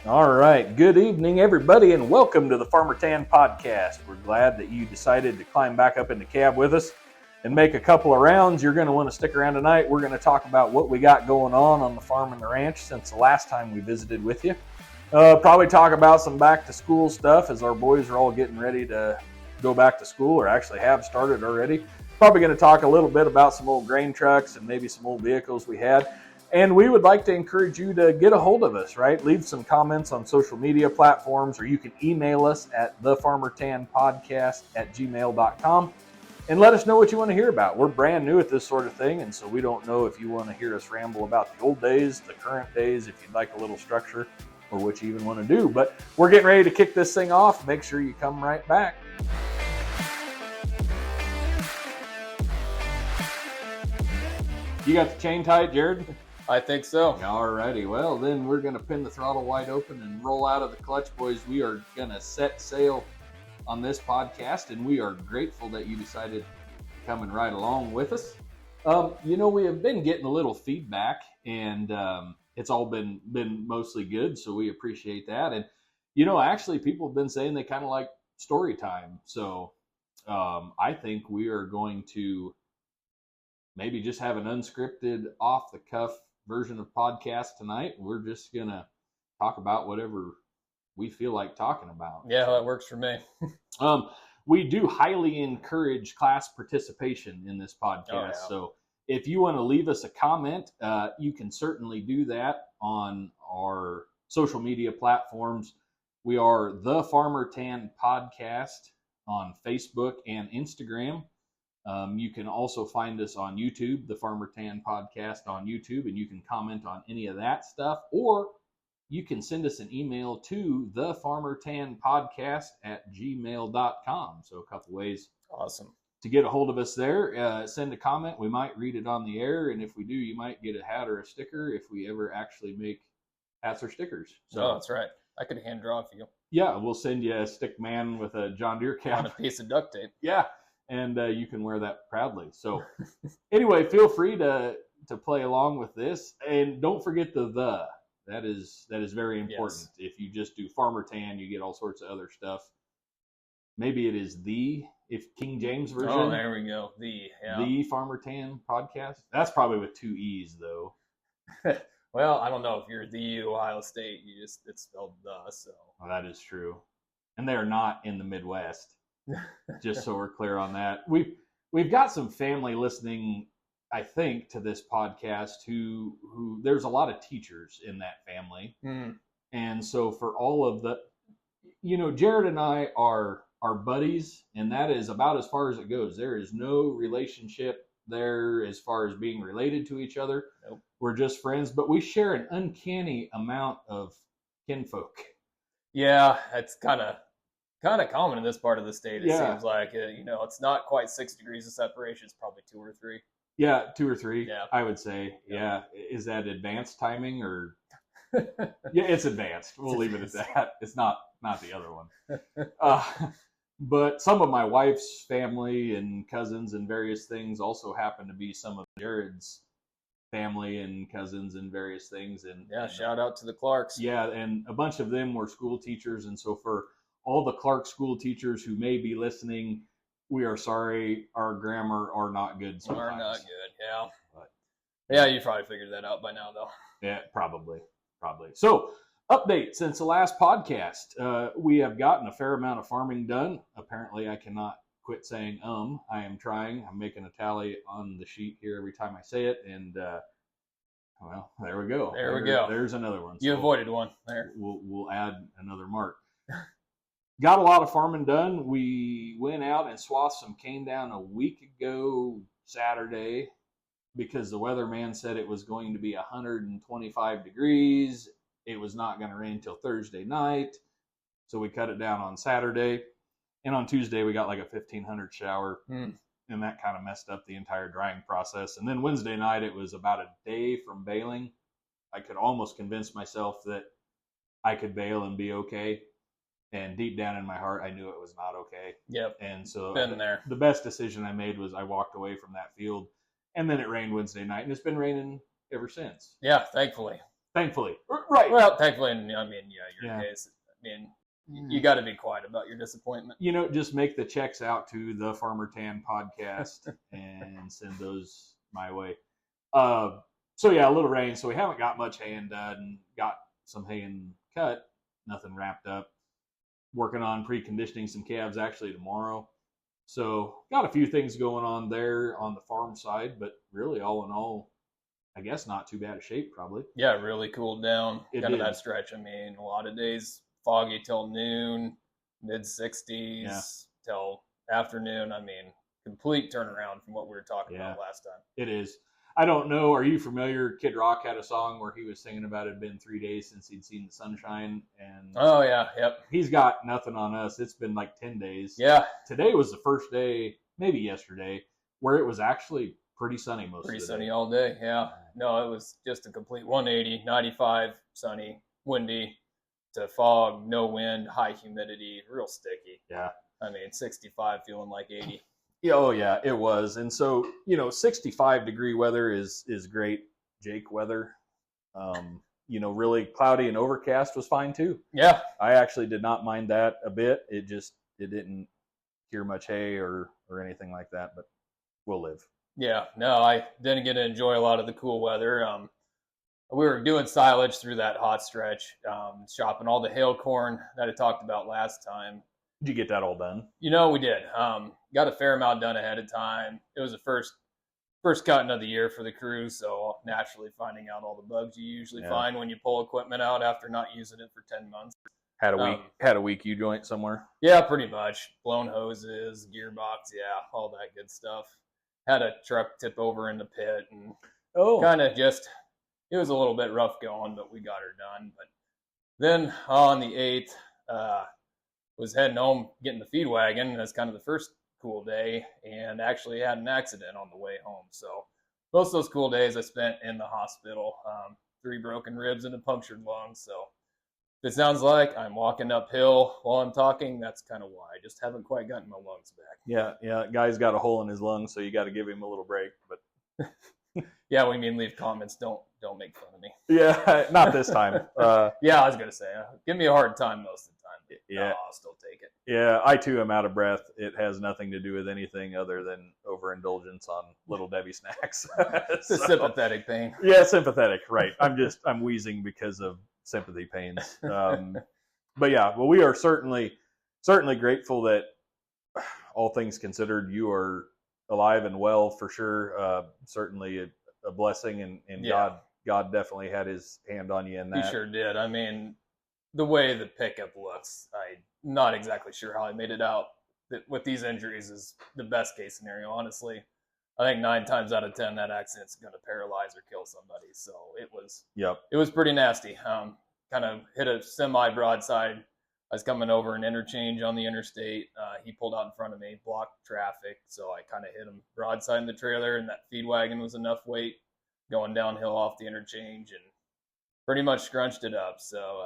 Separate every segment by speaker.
Speaker 1: All right. Good evening, everybody, and welcome to the Farmer Tan Podcast. We're glad that you decided to climb back up in the cab with us and make a couple of rounds. You're going to want to stick around tonight. We're going to talk about what we got going on the farm and the ranch since the last time we visited with you. Probably talk about some back to school stuff as our boys are all getting ready to go back to school, or actually have started already. Probably going to talk a little bit about some old grain trucks and maybe some old vehicles we had. And we would like to encourage you to get a hold of us, right? Leave some comments on social media platforms, or you can email us at thefarmertanpodcast@gmail.com and let us know what you want to hear about. We're brand new at this sort of thing, and so we don't know if you want to hear us ramble about the old days, the current days, if you'd like a little structure, or what you even want to do. But we're getting ready to kick this thing off. Make sure you come right back. You got the chain tight, Jared?
Speaker 2: I think so.
Speaker 1: Alrighty, well then we're going to pin the throttle wide open and roll out of the clutch, boys. We are going to set sail on this podcast, and we are grateful that you decided to come and ride along with us. We have been getting a little feedback, and it's all been mostly good, so we appreciate that. And actually people have been saying they kind of like story time, so I think we are going to maybe just have an unscripted, off-the-cuff version of podcast tonight. We're just going to talk about whatever we feel like talking about.
Speaker 2: Yeah, that works for me.
Speaker 1: We do highly encourage class participation in this podcast.
Speaker 2: Oh, yeah.
Speaker 1: So if you want to leave us a comment, you can certainly do that on our social media platforms. We are the Farmer Tan Podcast on Facebook and Instagram. You can also find us on YouTube, the Farmer Tan Podcast on YouTube, and you can comment on any of that stuff, or you can send us an email to thefarmertanpodcast@gmail.com. So a couple ways
Speaker 2: Awesome
Speaker 1: to get a hold of us there. Send a comment. We might read it on the air, and if we do, you might get a hat or a sticker if we ever actually make hats or stickers.
Speaker 2: So that's right. I could hand draw for you.
Speaker 1: Yeah, we'll send you a stick man with a John Deere cap
Speaker 2: on a piece of duct tape.
Speaker 1: Yeah. And you can wear that proudly. So anyway, feel free to play along with this. And don't forget the. That is very important. Yes. If you just do Farmer Tan, you get all sorts of other stuff. Maybe it is if King James version.
Speaker 2: Oh, there we go.
Speaker 1: The Farmer Tan Podcast. That's probably with 2 E's, though.
Speaker 2: Well, I don't know. If you're the Ohio State, it's spelled the, so.
Speaker 1: Well, that is true. And they're not in the Midwest. Just so we're clear on that. We've got some family listening, I think, to this podcast who there's a lot of teachers in that family.
Speaker 2: Mm.
Speaker 1: And so for all of the, Jared and I are buddies, and that is about as far as it goes. There is no relationship there as far as being related to each other.
Speaker 2: Nope.
Speaker 1: We're just friends, but we share an uncanny amount of kinfolk.
Speaker 2: Yeah, it's kind of common in this part of the state. It seems like it's not quite 6 degrees of separation. It's probably 2 or 3.
Speaker 1: Yeah, 2 or 3.
Speaker 2: Yeah,
Speaker 1: I would say. Yeah, is that advanced timing or? Yeah, it's advanced. We'll leave it at that. It's not the other one. But some of my wife's family and cousins and various things also happen to be some of Jared's family and cousins and various things. And
Speaker 2: shout out to the Clarks.
Speaker 1: Yeah, and a bunch of them were school teachers, and so for all the Clark school teachers who may be listening, we are sorry. Our grammar are not good sometimes.
Speaker 2: Are not good, yeah. But, yeah, you probably figured that out by now, though.
Speaker 1: Yeah, probably. So, update since the last podcast. We have gotten a fair amount of farming done. Apparently, I cannot quit saying I am trying. I'm making a tally on the sheet here every time I say it, and well, there we go.
Speaker 2: There we go.
Speaker 1: There's another one.
Speaker 2: You avoided one there.
Speaker 1: We'll add another mark. Got a lot of farming done. We went out and swathed some cane down a week ago Saturday because the weatherman said it was going to be 125 degrees. It was not going to rain till Thursday night. So we cut it down on Saturday. And on Tuesday, we got like a 1,500 shower. And that kind of messed up the entire drying process. And then Wednesday night, it was about a day from baling. I could almost convince myself that I could bale and be okay. And deep down in my heart, I knew it was not okay.
Speaker 2: Yep.
Speaker 1: And so
Speaker 2: been there.
Speaker 1: The best decision I made was I walked away from that field. And then it rained Wednesday night, and it's been raining ever since.
Speaker 2: Yeah, thankfully.
Speaker 1: Thankfully. Right.
Speaker 2: Well, thankfully, I mean, your case, I mean, you got to be quiet about your disappointment.
Speaker 1: Just make the checks out to the Farmer Tan podcast and send those my way. So yeah, a little rain. So we haven't got much haying done. Got some haying cut, nothing wrapped up. Working on preconditioning some calves actually tomorrow. So got a few things going on there on the farm side, but really all in all, I guess not too bad a shape probably.
Speaker 2: Yeah, it really cooled down.
Speaker 1: It
Speaker 2: kind
Speaker 1: did.
Speaker 2: of that stretch. I mean, a lot of days foggy till noon, mid 60s till afternoon. I mean, complete turnaround from what we were talking about last time.
Speaker 1: It is. I don't know. Are you familiar? Kid Rock had a song where he was singing about it had been 3 days since he'd seen the sunshine. And
Speaker 2: oh, yeah. Yep.
Speaker 1: He's got nothing on us. It's been like 10 days.
Speaker 2: Yeah.
Speaker 1: Today was the first day, maybe yesterday, where it was actually pretty sunny most of the day.
Speaker 2: Pretty sunny all day. Yeah. No, it was just a complete 180, 95, sunny, windy to fog, no wind, high humidity, real sticky.
Speaker 1: Yeah.
Speaker 2: I mean, 65 feeling like 80.
Speaker 1: Oh, yeah, it was. And so, 65-degree weather is great Jake weather. Really cloudy and overcast was fine too.
Speaker 2: Yeah.
Speaker 1: I actually did not mind that a bit. It didn't cure much hay or anything like that, but we'll live.
Speaker 2: Yeah, no, I didn't get to enjoy a lot of the cool weather. We were doing silage through that hot stretch, shopping all the hail corn that I talked about last time.
Speaker 1: Did you get that all done?
Speaker 2: We did. Got a fair amount done ahead of time. It was the first cutting of the year for the crew, so naturally finding out all the bugs you usually find when you pull equipment out after not using it for 10 months.
Speaker 1: Had a weak U-joint somewhere?
Speaker 2: Yeah, pretty much. Blown hoses, gearbox, all that good stuff. Had a truck tip over in the pit and kind of it was a little bit rough going, but we got her done. But then on the 8th, was heading home, getting the feed wagon. That's kind of the first cool day, and actually had an accident on the way home. So most of those cool days I spent in the hospital, 3 broken ribs and a punctured lung. So if it sounds like I'm walking uphill while I'm talking, that's kind of why. I just haven't quite gotten my lungs back.
Speaker 1: Yeah. Guy's got a hole in his lung, so you got to give him a little break. But
Speaker 2: yeah, we mean leave comments. Don't make fun of me.
Speaker 1: Yeah, not this time.
Speaker 2: Yeah, I was gonna say, give me a hard time most of the time.
Speaker 1: Yeah,
Speaker 2: I'll still take it.
Speaker 1: Yeah, I too am out of breath. It has nothing to do with anything other than overindulgence on Little Debbie snacks.
Speaker 2: It's a sympathetic pain.
Speaker 1: Yeah, sympathetic. Right. I'm wheezing because of sympathy pains. But yeah, well, we are certainly grateful that all things considered, you are alive and well for sure. Certainly a blessing, and God definitely had his hand on you in that.
Speaker 2: He sure did. I mean, the way the pickup looks, I'm not exactly sure how I made it out. With these injuries is the best case scenario, honestly. I think 9 times out of 10 that accident's going to paralyze or kill somebody. So it was pretty nasty. Kind of hit a semi broadside. I was coming over an interchange on the interstate. He pulled out in front of me, blocked traffic. So I kind of hit him broadside in the trailer, and that feed wagon was enough weight going downhill off the interchange and pretty much scrunched it up. So,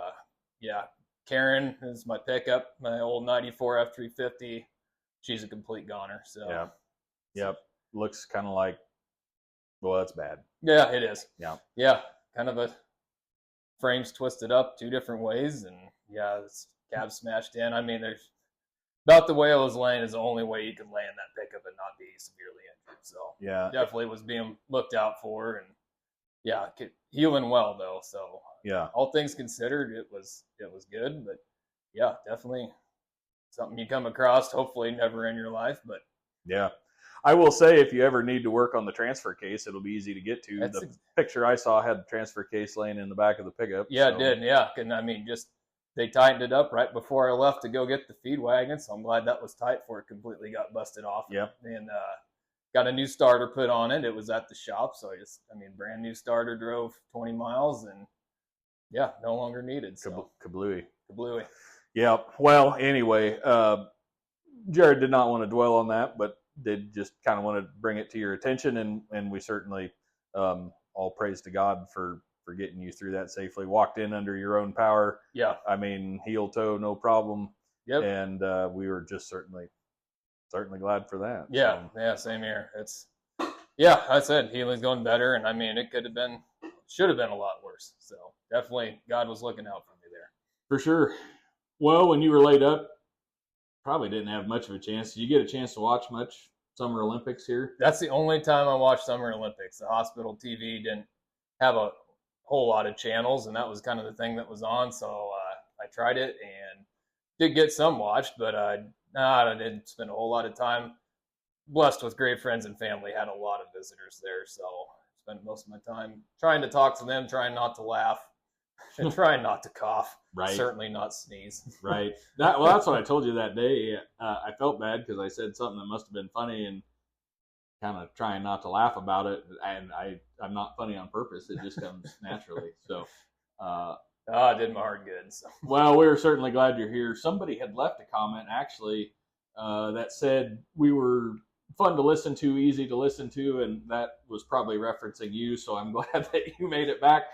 Speaker 2: Karen is my pickup, my old 94 F350. She's a complete goner. So,
Speaker 1: Yep. Looks kind of like, well, that's bad.
Speaker 2: Yeah, it is.
Speaker 1: Yeah.
Speaker 2: Kind of a frame's twisted up 2 different ways, and it's cab smashed in. I mean, there's about the way I was laying is the only way you can lay in that pickup and not be severely injured. So definitely was being looked out for, and healing well though. So all things considered, it was good, but definitely something you come across. Hopefully never in your life, but
Speaker 1: I will say, if you ever need to work on the transfer case, it'll be easy to get to. The picture I saw had the transfer case laying in the back of the pickup.
Speaker 2: Yeah, it did. Yeah, and I mean, they tightened it up right before I left to go get the feed wagon, so I'm glad that was tight before it completely got busted off.
Speaker 1: Yeah.
Speaker 2: And got a new starter put on it. It was at the shop, so brand new starter, drove 20 miles, and no longer needed. So
Speaker 1: Kablooey.
Speaker 2: Yeah.
Speaker 1: Well, anyway, Jared did not want to dwell on that, but did just kind of want to bring it to your attention, and we certainly all praise to God for getting you through that safely. Walked in under your own power.
Speaker 2: Yeah.
Speaker 1: I mean, heel toe, no problem.
Speaker 2: Yep.
Speaker 1: And we were just certainly glad for that.
Speaker 2: Yeah. So. Yeah. Same here. I said healing's going better, and I mean, it could have been should have been a lot worse. So definitely God was looking out for me there.
Speaker 1: For sure. Well, when you were laid up, probably didn't have much of a chance. Did you get a chance to watch much Summer Olympics here?
Speaker 2: That's the only time I watched Summer Olympics. The hospital TV didn't have a whole lot of channels, and that was kind of the thing that was on. So I tried it and did get some watched, but I didn't spend a whole lot of time. Blessed with great friends and family, had a lot of visitors there, so spent most of my time trying to talk to them, trying not to laugh, and trying not to cough.
Speaker 1: Right.
Speaker 2: Certainly not sneeze.
Speaker 1: Right. That's what I told you that day. I felt bad because I said something that must have been funny and kind of trying not to laugh about it. And I'm not funny on purpose. It just comes naturally. So,
Speaker 2: it did my heart good. So.
Speaker 1: Well, we're certainly glad you're here. Somebody had left a comment actually that said we were fun to listen to, easy to listen to, and that was probably referencing you. So I'm glad that you made it back.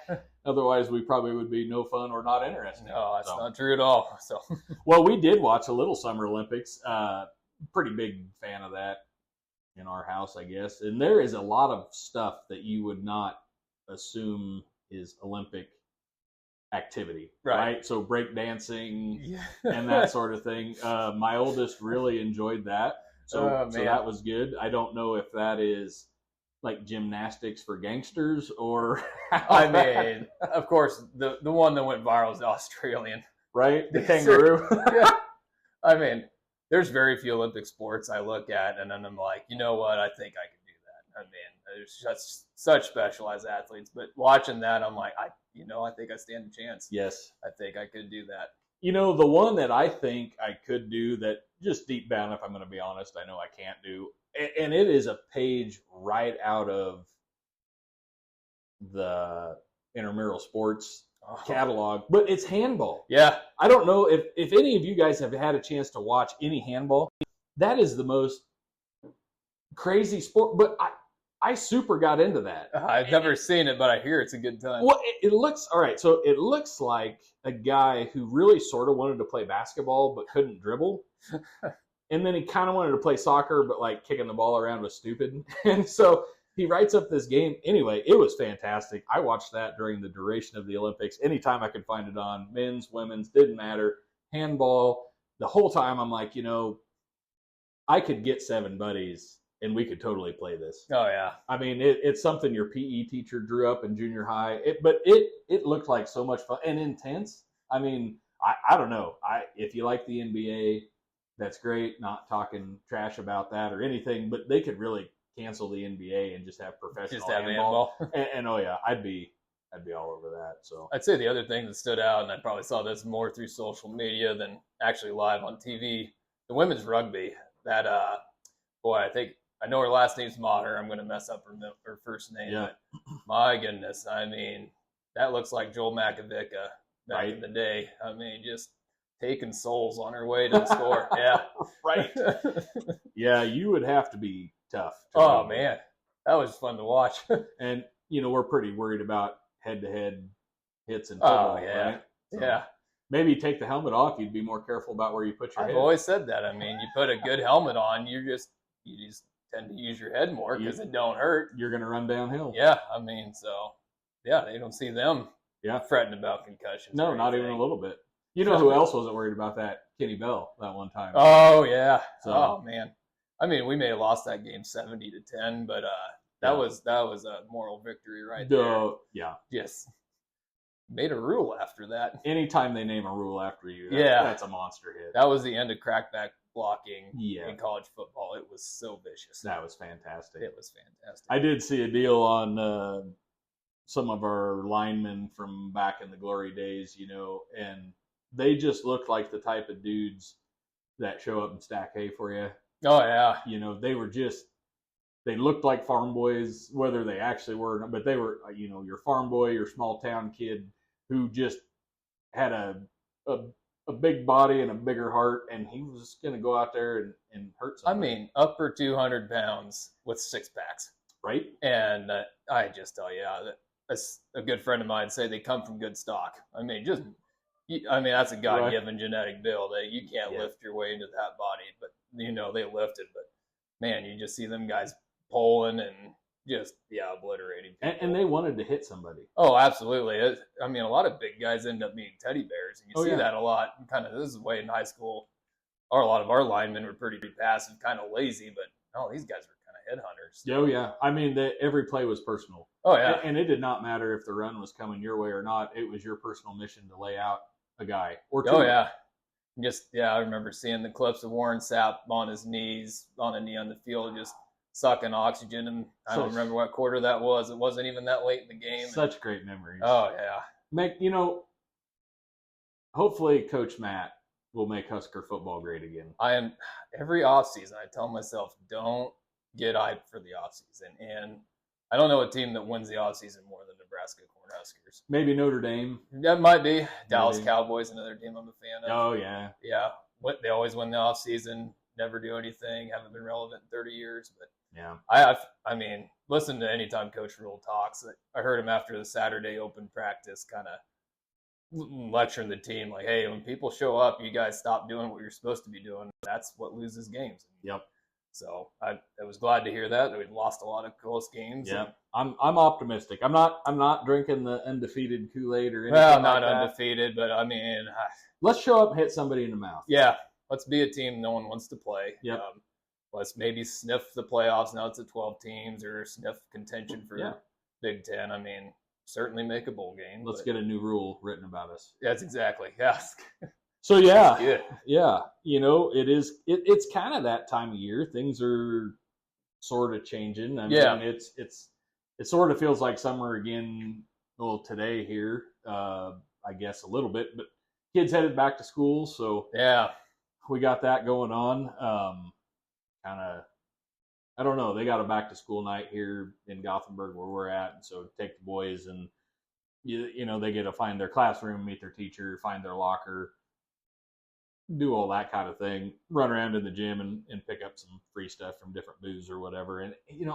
Speaker 1: Otherwise, we probably would be no fun or not interesting.
Speaker 2: No, that's not true at all. So,
Speaker 1: well, we did watch a little Summer Olympics. Pretty big fan of that in our house, I guess. And there is a lot of stuff that you would not assume is Olympic activity, right? So break dancing and that sort of thing. My oldest really enjoyed that. So that was good. I don't know if that is like gymnastics for gangsters or
Speaker 2: I mean, of course, the one that went viral is the Australian.
Speaker 1: Right? The kangaroo.
Speaker 2: Yeah. I mean, there's very few Olympic sports I look at and then I'm like, you know what, I think I can do that. I mean, there's just such specialized athletes. But watching that, I'm like, I think I stand a chance.
Speaker 1: Yes.
Speaker 2: I think I could do that.
Speaker 1: You know, the one that I think I could do that just deep down, if I'm going to be honest, I know I can't do, and it is a page right out of the intramural sports catalog, but it's handball.
Speaker 2: Yeah.
Speaker 1: I don't know if any of you guys have had a chance to watch any handball. That is the most crazy sport, but I super got into that.
Speaker 2: I've never seen it, but I hear it's a good time.
Speaker 1: Well, it looks all right. So it looks like a guy who really sort of wanted to play basketball but couldn't dribble, and then he kind of wanted to play soccer, but like kicking the ball around was stupid. And so he writes up this game. Anyway, it was fantastic. I watched that during the duration of the Olympics. Anytime I could find it on, men's, women's, didn't matter. Handball. The whole time I'm like, I could get 7 buddies and we could totally play this.
Speaker 2: Oh, yeah.
Speaker 1: I mean, it's something your PE teacher drew up in junior high. But it looked like so much fun and intense. I mean, I don't know. If you like the NBA, that's great. Not talking trash about that or anything, but they could really cancel the NBA and just have professional handball. And oh yeah, I'd be all over that. So
Speaker 2: I'd say the other thing that stood out, and I probably saw this more through social media than actually live on TV, the women's rugby. That I know her last name's Maher. I'm going to mess up her first name.
Speaker 1: Yeah.
Speaker 2: But my goodness, I mean, that looks like Joel Makovica back in the day. I mean, just taking souls on her way to the score. Yeah.
Speaker 1: Right. Yeah, you would have to be tough.
Speaker 2: Oh, man. That was fun to watch.
Speaker 1: And, we're pretty worried about head-to-head hits and football, right? So
Speaker 2: yeah.
Speaker 1: Maybe take the helmet off. You'd be more careful about where you put your head.
Speaker 2: I've always said that. I mean, you put a good helmet on, you just tend to use your head more because it don't hurt.
Speaker 1: You're going to run downhill.
Speaker 2: Yeah, I mean, so, yeah, they don't see them fretting about concussions.
Speaker 1: No, not even a little bit. You know who else wasn't worried about that? Kenny Bell that one time.
Speaker 2: Oh, yeah.
Speaker 1: So,
Speaker 2: oh, man. I mean, we may have lost that game 70-10, but that was a moral victory right there.
Speaker 1: Yeah.
Speaker 2: Yes. Made a rule after that.
Speaker 1: Anytime they name a rule after you, that's a monster hit.
Speaker 2: That was the end of crackback blocking in college football. It was so vicious.
Speaker 1: That was fantastic.
Speaker 2: It was fantastic.
Speaker 1: I did see a deal on some of our linemen from back in the glory days, and they just looked like the type of dudes that show up and stack hay for you.
Speaker 2: Oh, yeah.
Speaker 1: They looked like farm boys, whether they actually were, but they were, your farm boy, your small town kid who just had a big body and a bigger heart, and he was going to go out there and hurt somebody.
Speaker 2: I mean, upper 200 pounds with 6-packs.
Speaker 1: Right.
Speaker 2: And I just tell you, that's a good friend of mine say they come from good stock. I mean, that's a God-given genetic build. You can't lift your way into that body, but they lifted. But man, you just see them guys pulling and just obliterating
Speaker 1: And,
Speaker 2: people.
Speaker 1: and they wanted to hit somebody.
Speaker 2: Oh, absolutely. I mean, a lot of big guys end up being teddy bears, and you
Speaker 1: Oh,
Speaker 2: see
Speaker 1: yeah.
Speaker 2: that a lot. Kind of this is the way in high school, or a lot of our linemen were pretty passive, kind of lazy, but no, these guys were kind of headhunters.
Speaker 1: Oh, yeah. I mean, every play was personal.
Speaker 2: Oh yeah,
Speaker 1: And it did not matter if the run was coming your way or not. It was your personal mission to lay out a guy or two.
Speaker 2: oh yeah. I remember seeing the clips of Warren Sapp on his knees, on a knee on the field, just sucking oxygen. And I don't remember what quarter that was. It wasn't even that late in the game.
Speaker 1: Such great memories.
Speaker 2: Oh yeah.
Speaker 1: Hopefully Coach Matt will make Husker football great again.
Speaker 2: Every offseason, I tell myself, don't get hyped for the offseason. And I don't know a team that wins the offseason more than Nebraska Cornhuskers.
Speaker 1: Maybe Notre Dame.
Speaker 2: That might be. Dallas Cowboys, another team I'm a fan of.
Speaker 1: Oh, yeah.
Speaker 2: Yeah. They always win the offseason, never do anything, haven't been relevant in 30 years. But
Speaker 1: yeah,
Speaker 2: I mean, listen to anytime Coach Rule talks. I heard him after the Saturday open practice kind of lecturing the team like, hey, when people show up, you guys stop doing what you're supposed to be doing. That's what loses games.
Speaker 1: Yep.
Speaker 2: So I was glad to hear that we'd lost a lot of close games.
Speaker 1: Yeah, I'm optimistic. I'm not drinking the undefeated Kool-Aid or anything.
Speaker 2: Well, not undefeated, but I mean,
Speaker 1: let's show up and hit somebody in the mouth.
Speaker 2: Yeah, let's be a team no one wants to play.
Speaker 1: Yep.
Speaker 2: Let's maybe sniff the playoffs. Now it's at 12 teams, or sniff contention for Big Ten. I mean, certainly make a bowl game.
Speaker 1: Let's get a new rule written about us.
Speaker 2: That's exactly. Yeah.
Speaker 1: So yeah, it's kind of that time of year. Things are sort of changing. I mean, it sort of feels like summer again. Well, today here, I guess a little bit, but kids headed back to school, so
Speaker 2: yeah,
Speaker 1: we got that going on. Kind of, I don't know. They got a back to school night here in Gothenburg where we're at, and so take the boys and they get to find their classroom, meet their teacher, find their locker, do all that kind of thing, run around in the gym and pick up some free stuff from different booths or whatever. And,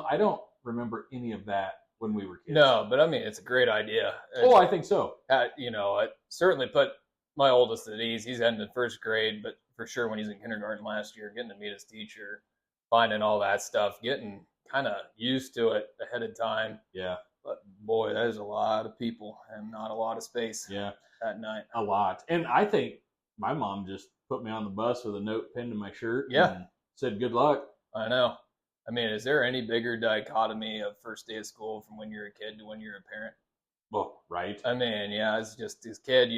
Speaker 1: I don't remember any of that when we were kids.
Speaker 2: No, but I mean, it's a great idea.
Speaker 1: Oh, I think so.
Speaker 2: It certainly put my oldest at ease. He's heading to first grade, but for sure when he's in kindergarten last year, getting to meet his teacher, finding all that stuff, getting kind of used to it ahead of time.
Speaker 1: Yeah.
Speaker 2: But boy, there's a lot of people and not a lot of space.
Speaker 1: Yeah.
Speaker 2: At night.
Speaker 1: A lot. And I think my mom just put me on the bus with a note pinned to my shirt.
Speaker 2: Yeah.
Speaker 1: And said, good luck.
Speaker 2: I know. I mean, is there any bigger dichotomy of first day of school from when you're a kid to when you're a parent?
Speaker 1: Well, right.
Speaker 2: I mean, yeah, it's just this kid,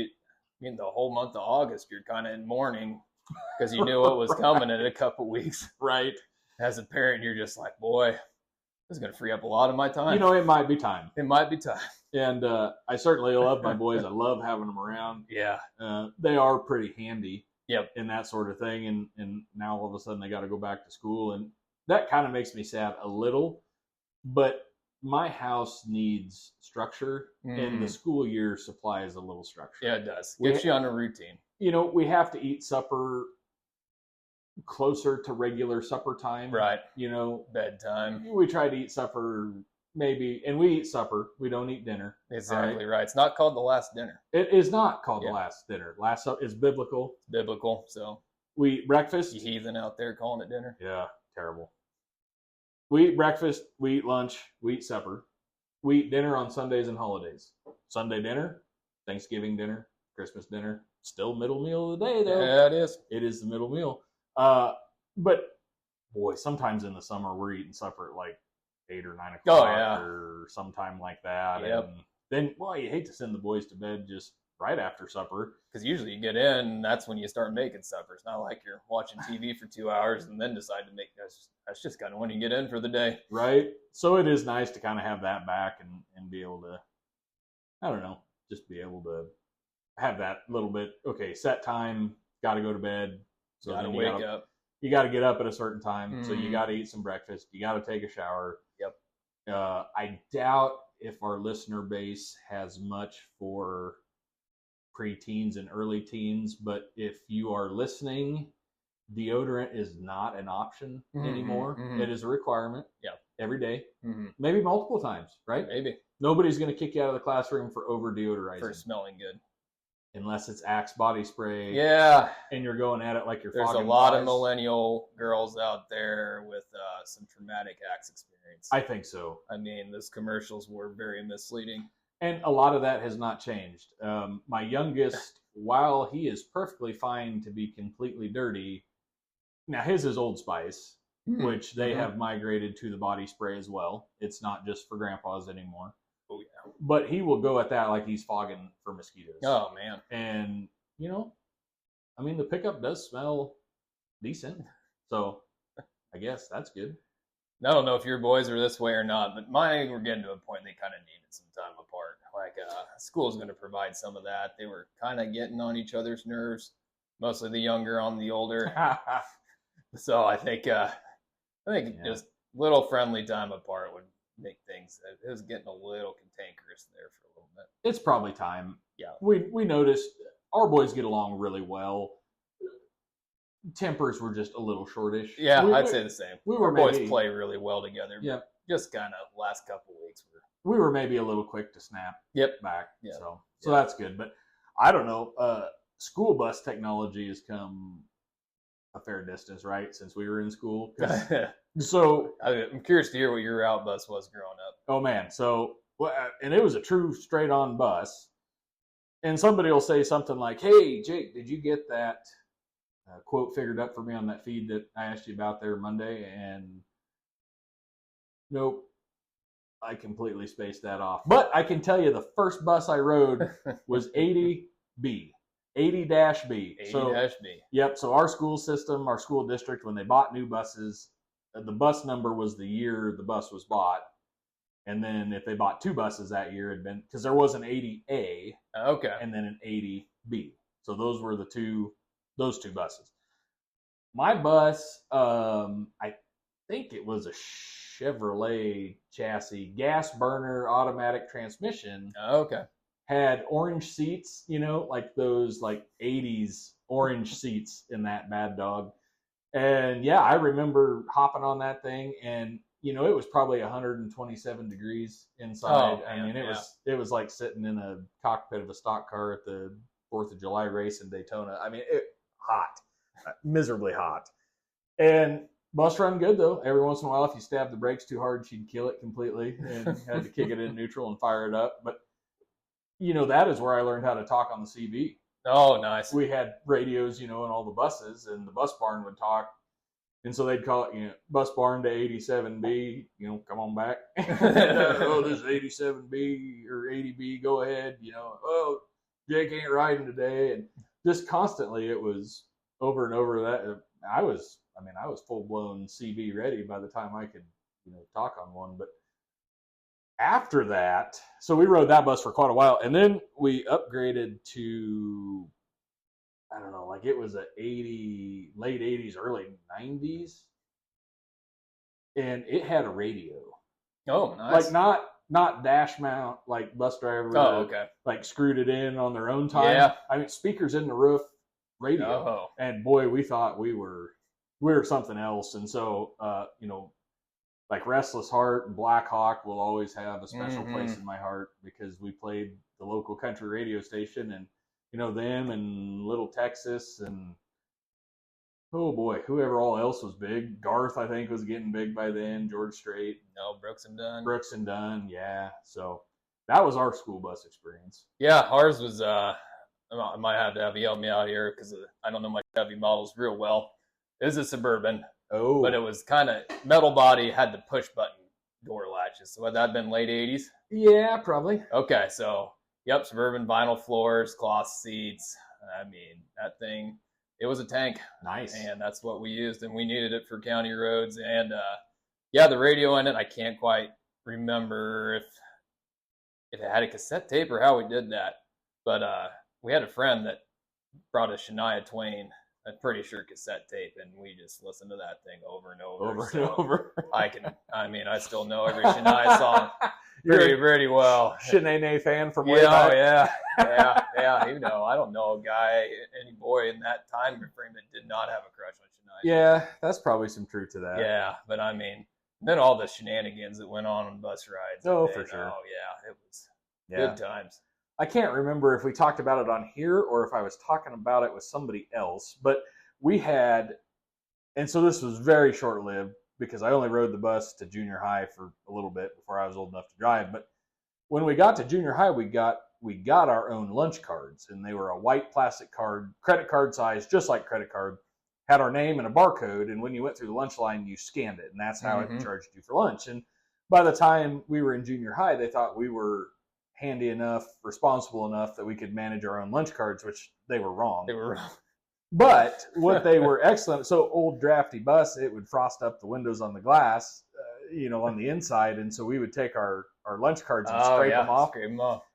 Speaker 2: the whole month of August, you're kind of in mourning because you knew what was coming in a couple weeks.
Speaker 1: Right.
Speaker 2: As a parent, you're just like, boy, this is going to free up a lot of my time.
Speaker 1: It might be time.
Speaker 2: It might be time.
Speaker 1: And I certainly love my boys. I love having them around.
Speaker 2: Yeah.
Speaker 1: They are pretty handy.
Speaker 2: Yep.
Speaker 1: And that sort of thing. And now all of a sudden they got to go back to school. And that kind of makes me sad a little. But my house needs structure, and the school year supplies a little structure.
Speaker 2: Yeah, it does. Gets you on a routine.
Speaker 1: We have to eat supper closer to regular supper time.
Speaker 2: Right.
Speaker 1: Bedtime. We try to eat supper maybe, and we eat supper. We don't eat dinner.
Speaker 2: Exactly right. It's not called the last dinner.
Speaker 1: It is not called the last dinner. Last supper is biblical.
Speaker 2: It's biblical. So
Speaker 1: we eat breakfast.
Speaker 2: You heathen out there calling it dinner.
Speaker 1: Yeah, terrible. We eat breakfast. We eat lunch. We eat supper. We eat dinner on Sundays and holidays. Sunday dinner, Thanksgiving dinner, Christmas dinner. Still middle meal of the day, though.
Speaker 2: Yeah, it is.
Speaker 1: It is the middle meal. But boy, sometimes in the summer we're eating supper at like 8 or 9 o'clock or sometime like that.
Speaker 2: Yep.
Speaker 1: And then, you hate to send the boys to bed just right after supper.
Speaker 2: Because usually you get in, and that's when you start making supper. It's not like you're watching TV for 2 hours and then decide to make that's just kind of when you get in for the day.
Speaker 1: Right. So it is nice to kind of have that back and be able to, I don't know, just be able to have that little bit, okay, set time, got to go to bed. So
Speaker 2: got to wake up.
Speaker 1: You got to get up at a certain time. So you got to eat some breakfast. You got to take a shower.
Speaker 2: Yep.
Speaker 1: I doubt if our listener base has much for preteens and early teens, but if you are listening, deodorant is not an option anymore. It is a requirement.
Speaker 2: Yeah.
Speaker 1: Every day. Maybe multiple times, right?
Speaker 2: Maybe.
Speaker 1: Nobody's going to kick you out of the classroom for over deodorizing.
Speaker 2: For smelling good.
Speaker 1: unless it's Axe body spray.
Speaker 2: Yeah.
Speaker 1: And you're going at it like you're
Speaker 2: There's a
Speaker 1: fogging
Speaker 2: lot
Speaker 1: flies.
Speaker 2: of millennial girls out there with some traumatic Axe experience.
Speaker 1: I think so.
Speaker 2: I mean, those commercials were very misleading.
Speaker 1: And a lot of that has not changed. My youngest, while he is perfectly fine to be completely dirty, now his is Old Spice, which they have migrated to the body spray as well. It's not just for grandpas anymore.
Speaker 2: Oh, yeah.
Speaker 1: But he will go at that like he's fogging for mosquitoes.
Speaker 2: Oh, man.
Speaker 1: And, you know, I mean, the pickup does smell decent. So I guess that's good.
Speaker 2: I don't know if your boys are this way or not, but mine were getting to a point they kind of needed some time apart. Like, school's going to provide some of that. They were kind of getting on each other's nerves, mostly the younger on the older. So I think just little friendly time apart would make things. It was getting a little cantankerous there for a little bit.
Speaker 1: It's probably time.
Speaker 2: Yeah.
Speaker 1: We noticed our boys get along really well. Tempers were just a little shortish.
Speaker 2: Yeah, I'd say the same.
Speaker 1: Our
Speaker 2: boys play really well together.
Speaker 1: Yeah.
Speaker 2: Just kind of last couple weeks
Speaker 1: we were maybe a little quick to snap back.
Speaker 2: Yep.
Speaker 1: So that's good. But I don't know. School bus technology has come a fair distance, right? Since we were in school. So
Speaker 2: I'm curious to hear what your route bus was growing up.
Speaker 1: Oh man. So, and it was a true straight on bus. And somebody will say something like, "Hey, Jake, did you get that quote figured up for me on that feed that I asked you about there Monday?" And nope, I completely spaced that off. But I can tell you the first bus I rode was 80B. 80-B.
Speaker 2: 80-B.
Speaker 1: Yep. So our school system, our school district, when they bought new buses, the bus number was the year the bus was bought. And then if they bought two buses that year, it'd been, because there was an 80A.
Speaker 2: Okay.
Speaker 1: And then an 80B. So those were those two buses. My bus, I think it was a Chevrolet chassis, gas burner, automatic transmission.
Speaker 2: Okay.
Speaker 1: Had orange seats, like those like 80s orange seats in that bad dog. And yeah, I remember hopping on that thing, and it was probably 127 degrees inside.
Speaker 2: Oh,
Speaker 1: I mean, it was like sitting in a cockpit of a stock car at the 4th of July race in Daytona. I mean, hot, miserably hot. And bus run good though. Every once in a while, if you stab the brakes too hard, she'd kill it completely, and had to kick it in neutral and fire it up. But that is where I learned how to talk on the CB.
Speaker 2: Oh, nice.
Speaker 1: We had radios, in all the buses, and the bus barn would talk. And so they'd call it, bus barn to 87B, come on back. Oh, this is 87B or 80B, go ahead. Oh, Jake ain't riding today. And just constantly it was over and over that. I was full-blown CB ready by the time I could, talk on one. But after that, so we rode that bus for quite a while. And then we upgraded to, I don't know, like it was a late 80s, early 90s. And it had a radio.
Speaker 2: Oh, nice.
Speaker 1: Like not dash mount, like bus driver.
Speaker 2: Oh, okay.
Speaker 1: Like screwed it in on their own time.
Speaker 2: Yeah.
Speaker 1: I mean, speakers in the roof, radio.
Speaker 2: Oh.
Speaker 1: And boy, we thought we were something else. And so, like Restless Heart and Black Hawk will always have a special place in my heart, because we played the local country radio station, and them and Little Texas, and oh boy, whoever all else was big. Garth, I think, was getting big by then. George Strait.
Speaker 2: No, Brooks and Dunn.
Speaker 1: Yeah. So that was our school bus experience.
Speaker 2: Yeah, ours was. I might have to have you help me out here, because I don't know my Chevy models real well. It was a Suburban.
Speaker 1: Oh.
Speaker 2: But it was kind of metal body, had the push button door latches. So had that been late 80s?
Speaker 1: Yeah, probably.
Speaker 2: Okay, so yep, Suburban vinyl floors, cloth seats. I mean, that thing, it was a tank.
Speaker 1: Nice.
Speaker 2: And that's what we used, and we needed it for county roads. And yeah, the radio in it, I can't quite remember if it had a cassette tape or how we did that. But we had a friend that brought a Shania Twain, I'm pretty sure cassette tape, and we just listened to that thing over and over. I still know every Shania song pretty well.
Speaker 1: Shanae fan from way back.
Speaker 2: Yeah. I don't know a guy, any boy in that time frame that did not have a crush on Shania.
Speaker 1: Yeah, that's probably some truth to that.
Speaker 2: Yeah, but I mean, then all the shenanigans that went on bus rides.
Speaker 1: Oh, for sure.
Speaker 2: Oh, yeah, it was good times.
Speaker 1: I can't remember if we talked about it on here or if I was talking about it with somebody else, but we had, and so this was very short-lived because I only rode the bus to junior high for a little bit before I was old enough to drive. But when we got to junior high, we got our own lunch cards, and they were a white plastic card, credit card size, just like credit card, had our name and a barcode, and when you went through the lunch line, you scanned it, and that's how it charged you for lunch. And by the time we were in junior high, they thought we were handy enough, responsible enough that we could manage our own lunch cards, which they were wrong.
Speaker 2: They were wrong.
Speaker 1: But what they were excellent, so old drafty bus, it would frost up the windows on the glass, on the inside, and so we would take our lunch cards and scrape them off,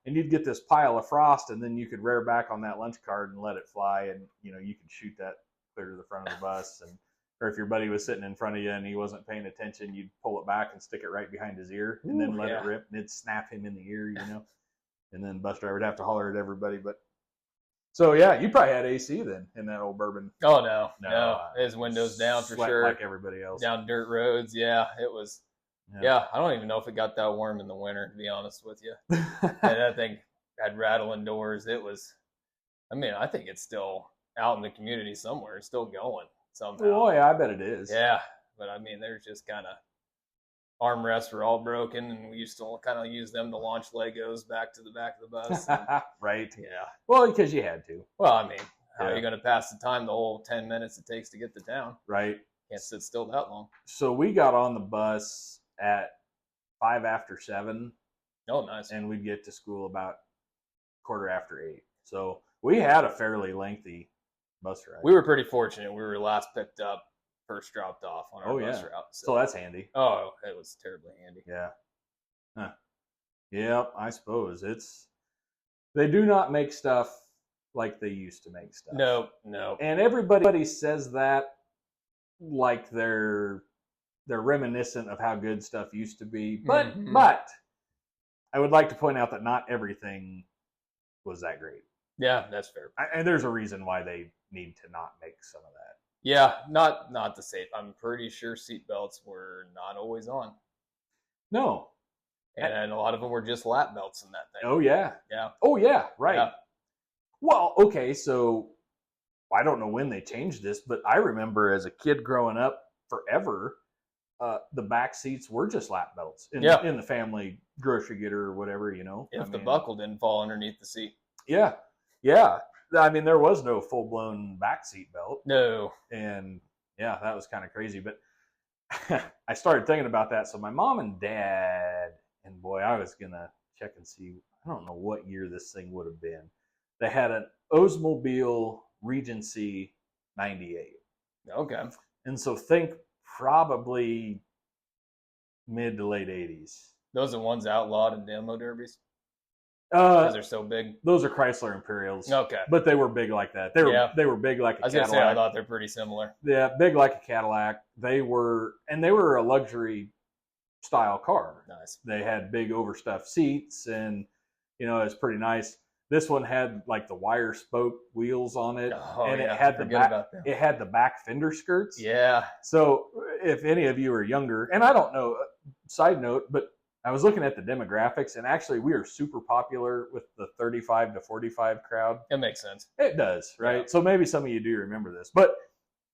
Speaker 1: and you'd get this pile of frost, and then you could rear back on that lunch card and let it fly, and you could shoot that clear to the front of the bus, or if your buddy was sitting in front of you and he wasn't paying attention, you'd pull it back and stick it right behind his ear, and then let it rip, and it'd snap him in the ear, and then bus driver would have to holler at everybody. But so yeah, you probably had AC then in that old Bourbon.
Speaker 2: Oh no, his windows down for sure,
Speaker 1: like everybody else,
Speaker 2: down dirt roads. Yeah, it was. Yeah, I don't even know if it got that warm in the winter, to be honest with you. And that thing had rattling doors. It was. I think it's still out in the community somewhere. It's still going somehow.
Speaker 1: Oh yeah, I bet it is.
Speaker 2: Yeah, but there's just kind of armrests were all broken, and we used to kind of use them to launch Legos back to the back of the bus.
Speaker 1: Right.
Speaker 2: Yeah.
Speaker 1: Well, because you had to.
Speaker 2: Well, how are you going to pass the time the whole 10 minutes it takes to get to town?
Speaker 1: Right.
Speaker 2: Can't sit still that long.
Speaker 1: So we got on the bus at 7:05.
Speaker 2: Oh, nice.
Speaker 1: And we'd get to school about 8:15. So we had a fairly lengthy bus ride.
Speaker 2: We were pretty fortunate. We were last picked up, first dropped off on our bus route.
Speaker 1: So that's handy.
Speaker 2: Oh, it was terribly handy.
Speaker 1: Yeah. Huh. Yep, I suppose. They do not make stuff like they used to make stuff.
Speaker 2: No.
Speaker 1: And everybody says that like they're reminiscent of how good stuff used to be. But I would like to point out that not everything was that great.
Speaker 2: Yeah, that's fair.
Speaker 1: And there's a reason why they need to not make some of that.
Speaker 2: Yeah, not to say. I'm pretty sure seatbelts were not always on.
Speaker 1: No.
Speaker 2: And a lot of them were just lap belts in that thing.
Speaker 1: Oh, yeah.
Speaker 2: Yeah.
Speaker 1: Oh, yeah, right.
Speaker 2: Yeah.
Speaker 1: Well, okay, so I don't know when they changed this, but I remember as a kid growing up forever, the back seats were just lap belts in the family grocery getter or whatever,
Speaker 2: If the buckle didn't fall underneath the seat.
Speaker 1: Yeah. There was no full-blown back seat belt.
Speaker 2: No.
Speaker 1: And, yeah, that was kind of crazy. But I started thinking about that. So my mom and dad, and boy, I was going to check and see. I don't know what year this thing would have been. They had an Oldsmobile Regency 98.
Speaker 2: Okay.
Speaker 1: And so think probably mid to late 80s.
Speaker 2: Those are ones outlawed in demo derbies? Because they're so big.
Speaker 1: Those are Chrysler Imperials.
Speaker 2: Okay.
Speaker 1: But they were big like that. They were big like a Cadillac.
Speaker 2: I was going to say, I thought they're pretty similar.
Speaker 1: Yeah, big like a Cadillac. They were a luxury style car.
Speaker 2: Nice.
Speaker 1: They had big overstuffed seats, and it was pretty nice. This one had like the wire spoke wheels on it, and it had the back fender skirts.
Speaker 2: Yeah.
Speaker 1: So if any of you are younger, and I don't know, side note, but I was looking at the demographics, and actually we are super popular with the 35 to 45 crowd.
Speaker 2: It makes sense.
Speaker 1: It does, right?
Speaker 2: Yeah.
Speaker 1: So maybe some of you do remember this. But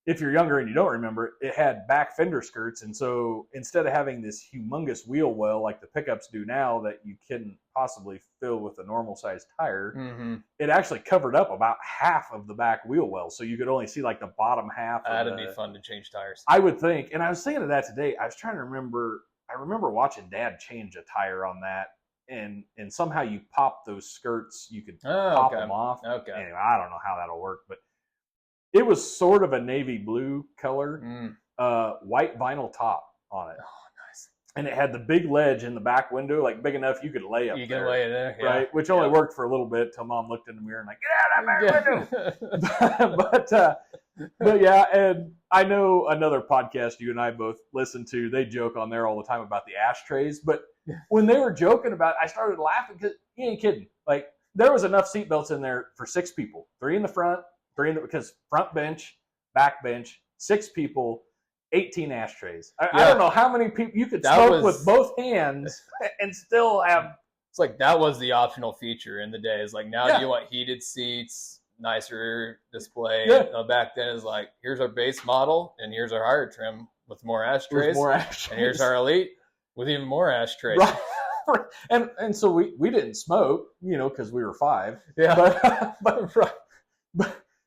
Speaker 1: if you're younger and you don't remember it had back fender skirts. And so instead of having this humongous wheel well like the pickups do now that you couldn't possibly fill with a normal sized tire, it actually covered up about half of the back wheel well. So you could only see like the bottom half.
Speaker 2: That'd be fun to change tires.
Speaker 1: I would think. And I was thinking of that today. I was trying to remember. I remember watching Dad change a tire on that, and somehow you pop those skirts, you could pop them off.
Speaker 2: Okay.
Speaker 1: Anyway, I don't know how that'll work, but it was sort of a navy blue color, white vinyl top on it.
Speaker 2: Oh, nice.
Speaker 1: And it had the big ledge in the back window, like big enough you could lay up there.
Speaker 2: You can lay it there, yeah.
Speaker 1: Right? Which only worked for a little bit till Mom looked in the mirror and like, get out of that back window. But yeah, and I know another podcast you and I both listen to, they joke on there all the time about the ashtrays. But when they were joking about it, I started laughing because you ain't kidding. Like, there was enough seatbelts in there for 6 people. 3 in the front, 3 in the, because front bench, back bench, 6 people, 18 ashtrays. I don't know how many people you could smoke with both hands and still have
Speaker 2: it's like that was the optional feature in the day. It's like now
Speaker 1: Yeah.
Speaker 2: you want heated seats, nicer display.
Speaker 1: Yeah.
Speaker 2: Back then it's like here's our base model and here's our higher trim with more ashtrays.
Speaker 1: With more ashtrays.
Speaker 2: And here's our Elite with even more ashtrays.
Speaker 1: Right. And so we didn't smoke, because we were 5.
Speaker 2: Yeah.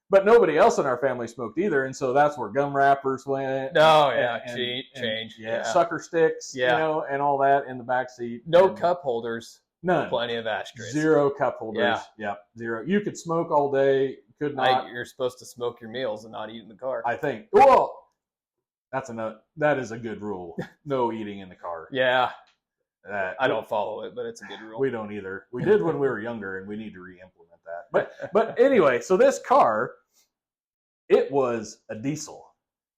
Speaker 1: But nobody else in our family smoked either, and so that's where gum wrappers went.
Speaker 2: Oh yeah,
Speaker 1: and
Speaker 2: change.
Speaker 1: Yeah, sucker sticks.
Speaker 2: Yeah.
Speaker 1: And all that in the back seat.
Speaker 2: No
Speaker 1: and
Speaker 2: cup holders.
Speaker 1: None.
Speaker 2: Plenty of ashtrays.
Speaker 1: 0 cup holders.
Speaker 2: Yeah.
Speaker 1: Yep. 0. You could smoke all day. Could not.
Speaker 2: You're supposed to smoke your meals and not eat in the car.
Speaker 1: I think. Well, that is a good rule. No eating in the car.
Speaker 2: Yeah.
Speaker 1: I
Speaker 2: don't follow it, but it's a good rule.
Speaker 1: We don't either. We did when we were younger, and we need to re-implement that. But anyway, so this car, it was a diesel.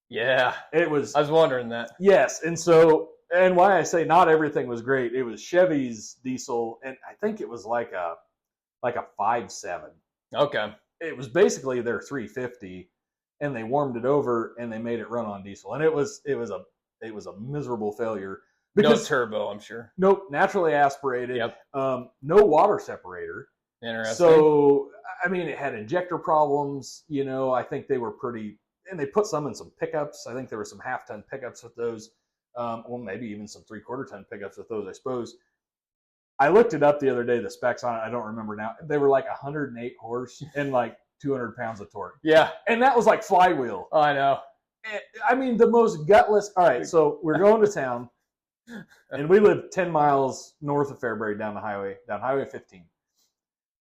Speaker 2: Yeah.
Speaker 1: It was.
Speaker 2: I was wondering that.
Speaker 1: Yes, and why I say not everything was great. It was Chevy's diesel, and I think it was like a 5.7.
Speaker 2: Okay.
Speaker 1: It was basically their 350, and they warmed it over and they made it run on diesel, and it was a miserable failure.
Speaker 2: Because, no turbo, I'm sure.
Speaker 1: Nope, naturally aspirated.
Speaker 2: Yep.
Speaker 1: No water separator.
Speaker 2: Interesting.
Speaker 1: So, I mean, it had injector problems. I think they were pretty, and they put some in some pickups. I think there were some half-ton pickups with those. Well, maybe even some 3/4-ton pickups with those, I suppose. I looked it up the other day, the specs on it. I don't remember now. They were like 108 horse and like 200 pounds of torque.
Speaker 2: Yeah.
Speaker 1: And that was like flywheel.
Speaker 2: Oh, I know.
Speaker 1: I mean, the most gutless. All right, so we're going to town. And we lived 10 miles north of Fairbury down Highway 15.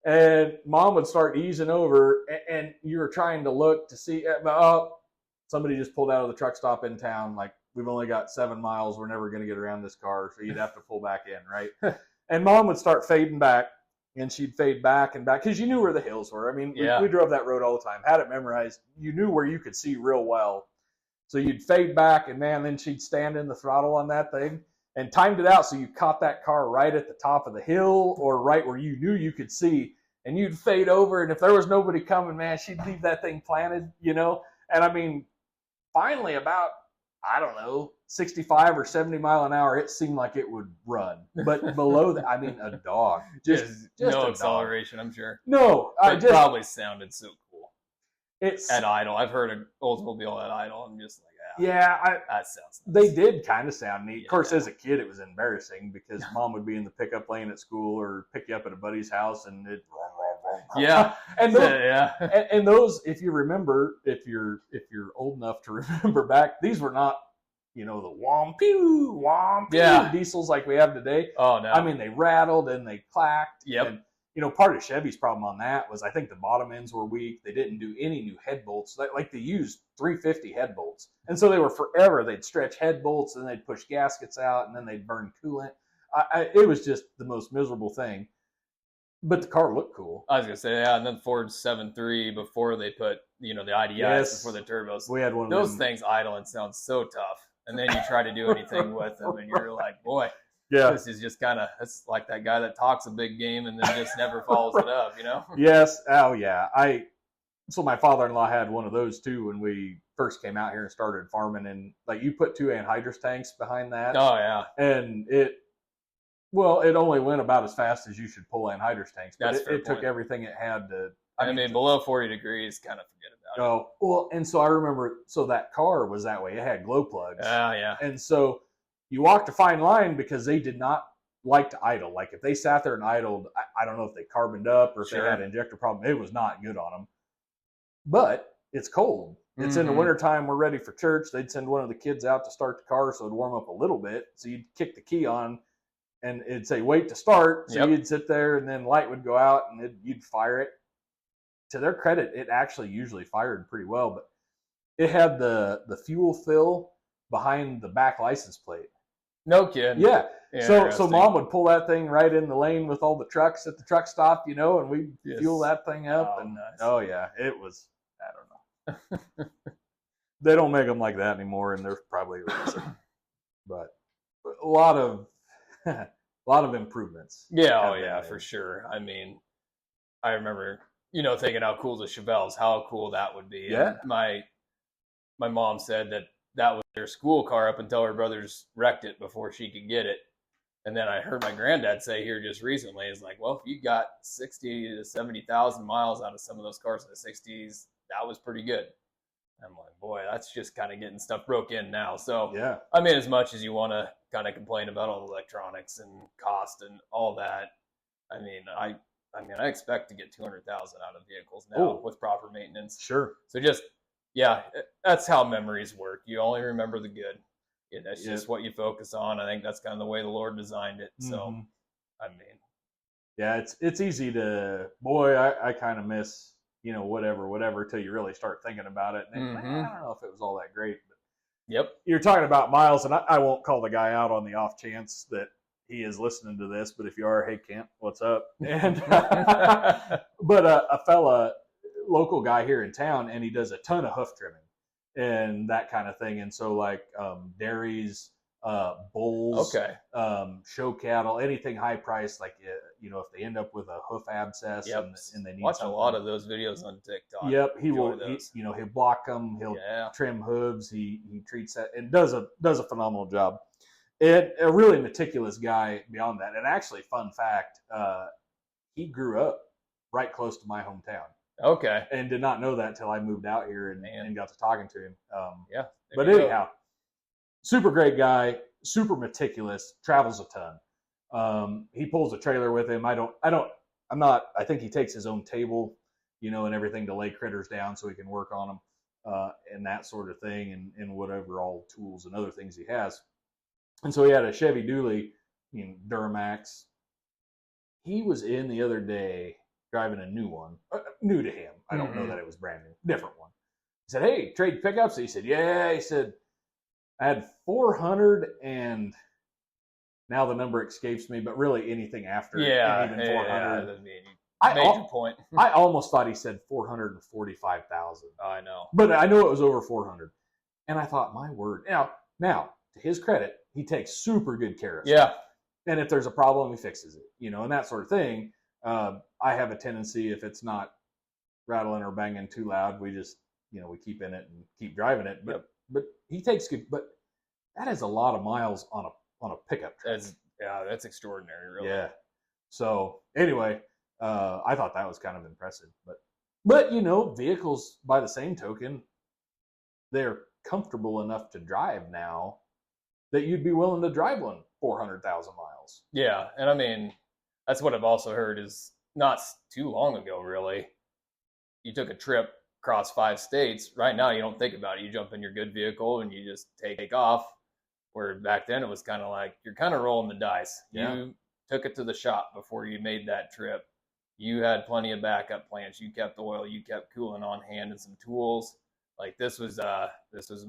Speaker 1: And Mom would start easing over, and you were trying to look to see, somebody just pulled out of the truck stop in town. Like, we've only got 7 miles. We're never going to get around this car, so you'd have to pull back in, right? And Mom would start fading back, and she'd fade back and back because you knew where the hills were. I mean, we drove that road all the time, had it memorized. You knew where you could see real well. So you'd fade back, and man, then she'd stand in the throttle on that thing and timed it out so you caught that car right at the top of the hill or right where you knew you could see, and you'd fade over, and if there was nobody coming, man, she'd leave that thing planted, And I mean, finally about, I don't know, 65 or 70 mile an hour, it seemed like it would run. But below that, I mean, a dog. Just
Speaker 2: no acceleration, I'm sure.
Speaker 1: No.
Speaker 2: It probably sounded so cool.
Speaker 1: It's
Speaker 2: at idle. I've heard an Oldsmobile at idle. I'm just like, that sounds nice.
Speaker 1: They did kind of sound neat. Of course, as a kid, it was embarrassing because Mom would be in the pickup lane at school or pick you up at a buddy's house, and it.
Speaker 2: Yeah,
Speaker 1: and those, and those, if you remember, if you're old enough to remember back, these were not, the whomp pew diesels like we have today.
Speaker 2: Oh no!
Speaker 1: I mean, they rattled and they clacked.
Speaker 2: Yep.
Speaker 1: And, part of Chevy's problem on that was I think the bottom ends were weak. They didn't do any new head bolts. Like they used 350 head bolts. And so they were forever. They'd stretch head bolts and they'd push gaskets out and then they'd burn coolant. It was just the most miserable thing. But the car looked cool.
Speaker 2: I was going to say, and then Ford 7.3 before they put, the IDIs before the turbos.
Speaker 1: We had one of
Speaker 2: those things idle and sound so tough. And then you try to do anything with them and you're like, boy. Yeah, this is just it's like that guy that talks a big game and then just never follows it up,
Speaker 1: Yes. Oh, yeah. So my father-in-law had one of those too when we first came out here and started farming, and like you put 2 anhydrous tanks behind that.
Speaker 2: Oh yeah.
Speaker 1: And it only went about as fast as you should pull anhydrous tanks, but it took everything it had to.
Speaker 2: I mean, below 40 degrees, kind of forget about it.
Speaker 1: Oh well, and so I remember. So that car was that way. It had glow plugs.
Speaker 2: Oh yeah.
Speaker 1: And so. You walked a fine line because they did not like to idle. Like if they sat there and idled, I don't know if they carboned up or if they had an injector problem. It was not good on them. But it's cold. It's in the wintertime. We're ready for church. They'd send one of the kids out to start the car so it'd warm up a little bit. So you'd kick the key on and it'd say, wait to start. So you'd sit there and then light would go out and you'd fire it. To their credit, it actually usually fired pretty well. But it had the fuel fill behind the back license plate.
Speaker 2: No kidding.
Speaker 1: Yeah. So Mom would pull that thing right in the lane with all the trucks at the truck stop, and we'd fuel that thing up.
Speaker 2: Nice.
Speaker 1: Oh yeah, it was. I don't know. They don't make them like that anymore, and there's probably a reason. But a lot of improvements.
Speaker 2: Yeah. Oh yeah, for sure. I mean, I remember thinking how cool the Chevelles, how cool that would be.
Speaker 1: Yeah.
Speaker 2: And my mom said that was their school car up until her brothers wrecked it before she could get it. And then I heard my granddad say here just recently, is like, well, if you got 60 to 70,000 miles out of some of those cars in the 60s, that was pretty good. I'm like, boy, that's just kind of getting stuff broke in now. So,
Speaker 1: Yeah.
Speaker 2: I mean, as much as you want to kind of complain about all the electronics and cost and all that, I mean, I expect to get 200,000 out of vehicles now with proper maintenance.
Speaker 1: Sure.
Speaker 2: So just, yeah, that's how memories work. You only remember the good. Yeah, that's just what you focus on. I think that's kind of the way the Lord designed it. So, I mean,
Speaker 1: yeah, it's easy to, boy, I kind of miss, whatever, till you really start thinking about it. And I don't know if it was all that great. But
Speaker 2: yep.
Speaker 1: You're talking about miles, and I won't call the guy out on the off chance that he is listening to this, but if you are, hey, Kent, what's up? And but a fella, local guy here in town, and he does a ton of hoof trimming and that kind of thing. And so like dairies, bulls, show cattle, anything high priced, like, if they end up with a hoof abscess and they need
Speaker 2: watch a lot of those videos on TikTok.
Speaker 1: Yep. He'll block them. He'll trim hooves. He treats that and does a phenomenal job. And a really meticulous guy beyond that. And actually, fun fact, he grew up right close to my hometown.
Speaker 2: Okay.
Speaker 1: And did not know that until I moved out here and got to talking to him. But anyhow, super great guy, super meticulous, travels a ton. He pulls a trailer with him. I think he takes his own table, and everything to lay critters down so he can work on them and that sort of thing and whatever all tools and other things he has. And so he had a Chevy Dually, Duramax. He was in the other day driving a new one, new to him. I don't know that it was brand new, different one. He said, hey, trade pickups? He said, yeah. He said, I had 400 and now the number escapes me, but really anything after even 400.
Speaker 2: Major point.
Speaker 1: I almost thought he said 445,000.
Speaker 2: I know.
Speaker 1: But I know it was over 400. And I thought, my word. Now, to his credit, he takes super good care of it.
Speaker 2: Yeah.
Speaker 1: And if there's a problem, he fixes it, and that sort of thing. I have a tendency, if it's not rattling or banging too loud, we just, we keep in it and keep driving it. But he takes good, but that is a lot of miles on a pickup truck.
Speaker 2: That's extraordinary, really.
Speaker 1: Yeah. So anyway, I thought that was kind of impressive, but vehicles by the same token, they're comfortable enough to drive now that you'd be willing to drive one 400,000 miles.
Speaker 2: Yeah. And I mean, that's what I've also heard is not too long ago, really. You took a trip across 5 states. Right now, you don't think about it. You jump in your good vehicle and you just take off. Where back then it was kind of like you're kind of rolling the dice.
Speaker 1: Yeah.
Speaker 2: You took it to the shop before you made that trip. You had plenty of backup plans. You kept oil. You kept coolant on hand and some tools. Like this was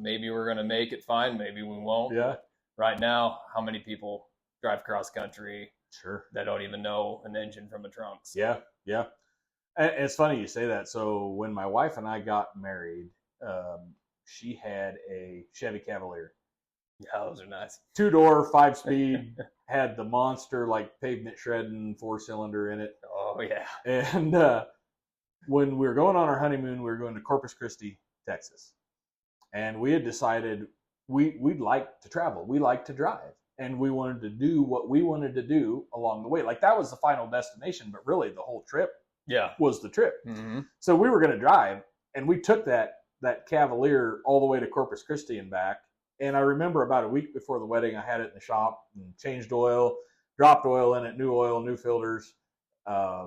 Speaker 2: maybe we're gonna make it fine. Maybe we won't.
Speaker 1: Yeah.
Speaker 2: Right now, how many people drive cross country?
Speaker 1: Sure.
Speaker 2: That don't even know an engine from a trunk.
Speaker 1: Yeah. And it's funny you say that. So when my wife and I got married, she had a Chevy Cavalier.
Speaker 2: Yeah, those are nice.
Speaker 1: 2-door, 5-speed, had the monster like pavement shredding 4-cylinder in it.
Speaker 2: Oh yeah.
Speaker 1: And when we were going on our honeymoon, we were going to Corpus Christi, Texas, and we had decided we'd like to travel. We like to drive. And we wanted to do what we wanted to do along the way. Like that was the final destination, but really the whole trip was the trip.
Speaker 2: Mm-hmm.
Speaker 1: So we were going to drive, and we took that Cavalier all the way to Corpus Christi and back. And I remember about a week before the wedding, I had it in the shop and changed oil, dropped oil in it, new oil, new filters, coolant,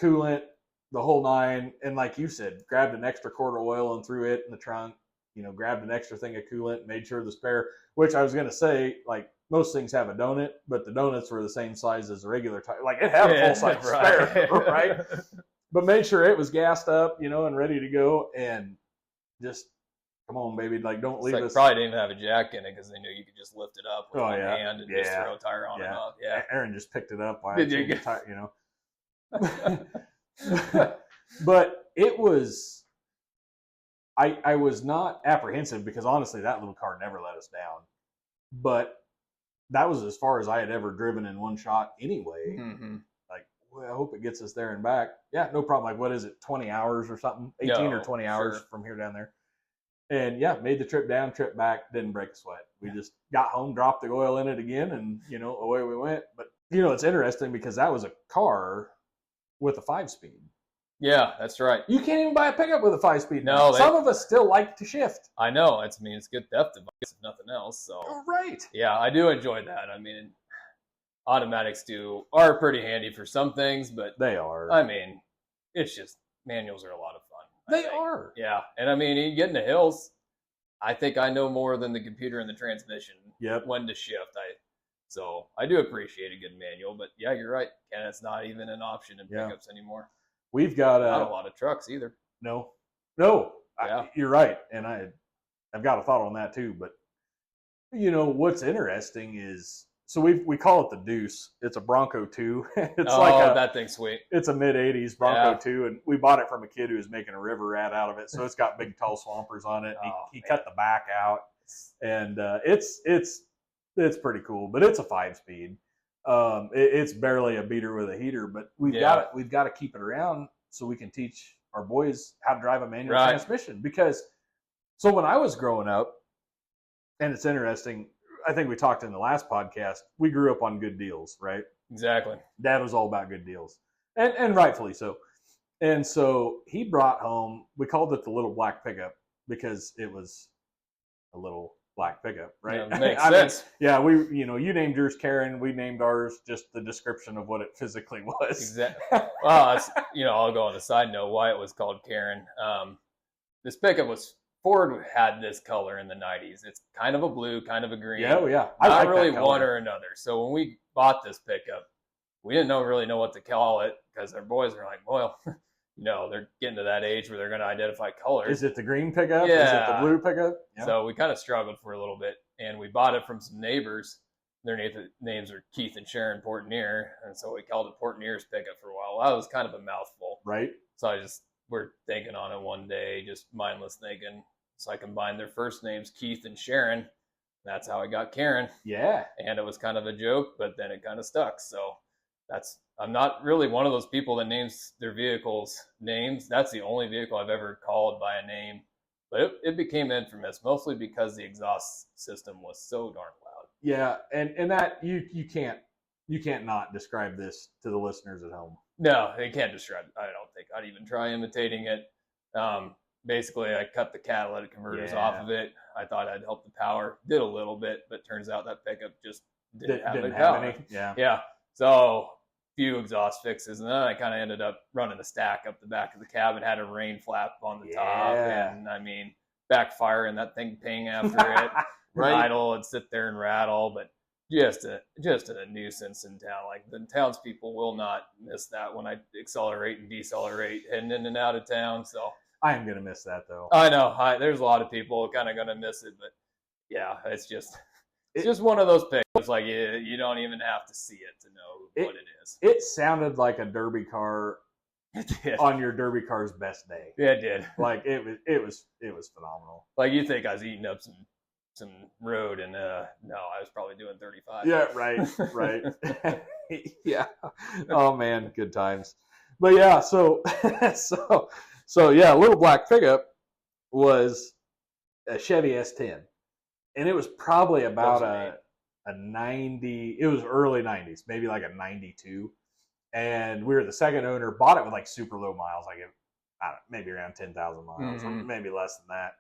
Speaker 1: the whole nine. And like you said, grabbed an extra quart of oil and threw it in the trunk. Grabbed an extra thing of coolant, made sure the spare, which I was going to say, like most things have a donut, but the donuts were the same size as a regular tire. Like it had a full-size spare, right? But made sure it was gassed up, and ready to go. And just, come on, baby. Like, don't leave us.
Speaker 2: Probably didn't even have a jack in it because they knew you could just lift it up with one hand and just throw a tire on and off. Yeah.
Speaker 1: Aaron just picked it up.
Speaker 2: Did you get
Speaker 1: tire, But it was... I was not apprehensive because honestly, that little car never let us down. But that was as far as I had ever driven in one shot anyway.
Speaker 2: Mm-hmm.
Speaker 1: Like, well, I hope it gets us there and back. Yeah, no problem. Like, what is it, 20 hours or something? 18 or 20 hours from here down there. And yeah, made the trip down, trip back, didn't break a sweat. We just got home, dropped the oil in it again, and away we went. But it's interesting because that was a car with a 5-speed.
Speaker 2: Yeah, that's right.
Speaker 1: You can't even buy a pickup with a 5-speed.
Speaker 2: No,
Speaker 1: some of us still like to shift.
Speaker 2: I know. It's good theft device if nothing else. So
Speaker 1: right.
Speaker 2: Yeah, I do enjoy that. I mean, automatics are pretty handy for some things, but
Speaker 1: they are.
Speaker 2: I mean, it's just manuals are a lot of fun.
Speaker 1: They are.
Speaker 2: Yeah, and I mean, you get in the hills. I think I know more than the computer and the transmission.
Speaker 1: Yep.
Speaker 2: When to shift. So I do appreciate a good manual, but yeah, you're right, Ken. It's not even an option in pickups anymore.
Speaker 1: We've got
Speaker 2: not a lot of trucks either.
Speaker 1: No.
Speaker 2: Yeah.
Speaker 1: You're right, and I've got a thought on that too. But what's interesting is, so we call it the Deuce. It's a Bronco 2. It's
Speaker 2: that thing's sweet.
Speaker 1: It's a mid-'80s Bronco 2, and we bought it from a kid who was making a river rat out of it. So it's got big tall swampers on it. He cut the back out, and it's pretty cool. But it's a 5-speed. It's barely a beater with a heater, but we've got to keep it around so we can teach our boys how to drive a manual transmission. Because so when I was growing up, and it's interesting, I think we talked in the last podcast, we grew up on good deals, right?
Speaker 2: Exactly.
Speaker 1: Dad was all about good deals, and rightfully so. And so he brought home, we called it the little black pickup because it was a little black pickup, right?
Speaker 2: Yeah, makes sense.
Speaker 1: Yeah, you named yours Karen, we named ours just the description of what it physically was.
Speaker 2: Exactly. Well, I'll go on the side note why it was called Karen. This pickup Ford had this color in the 90s. It's kind of a blue, kind of a green.
Speaker 1: Yeah, yeah.
Speaker 2: Not really one or another. So when we bought this pickup, we didn't really know what to call it because our boys were like, well, they're getting to that age where they're going to identify colors.
Speaker 1: Is it the green pickup?
Speaker 2: Yeah.
Speaker 1: Is it the blue pickup?
Speaker 2: Yeah. So we kind of struggled for a little bit, and we bought it from some neighbors. Their names are Keith and Sharon Portenier, and so we called it Portenier's pickup for a while. Well, that was kind of a mouthful.
Speaker 1: Right.
Speaker 2: So we're thinking on it one day, just mindless thinking. So I combined their first names, Keith and Sharon. That's how I got Karen.
Speaker 1: Yeah.
Speaker 2: And it was kind of a joke, but then it kind of stuck. So I'm not really one of those people that names their vehicles names. That's the only vehicle I've ever called by a name. But it became infamous, mostly because the exhaust system was so darn loud.
Speaker 1: Yeah, and that you can't not describe this to the listeners at home.
Speaker 2: No, they can't describe it. I don't think I'd even try imitating it. Basically, I cut the catalytic converters off of it. I thought I'd help the power. Did a little bit, but turns out that pickup just didn't have any. Yeah. So few exhaust fixes, and then I kind of ended up running a stack up the back of the cab and had a rain flap on the top, and I mean backfire and that thing ping after it. Right. Idle and sit there and rattle, but just a nuisance in town. Like the townspeople will not miss that when I accelerate and decelerate heading in and out of town. So
Speaker 1: I am gonna miss that though.
Speaker 2: I know. There's a lot of people kind of gonna miss it, but yeah, it's just one of those picks. It's like you don't even have to see it to know what it is.
Speaker 1: It sounded like a derby car.
Speaker 2: It did.
Speaker 1: On your derby car's best day.
Speaker 2: Yeah, it did.
Speaker 1: Like it was phenomenal.
Speaker 2: Like you think I was eating up some road, and no, I was probably doing 35.
Speaker 1: Yeah, right. Yeah. Oh man, good times. But yeah, so yeah, Little Black Pickup was a Chevy S10, and it was probably about a 90. It was early 90s, maybe like a 92. And we were the second owner. Bought it with like super low miles, like I don't know, maybe around 10,000 miles, or maybe less than that.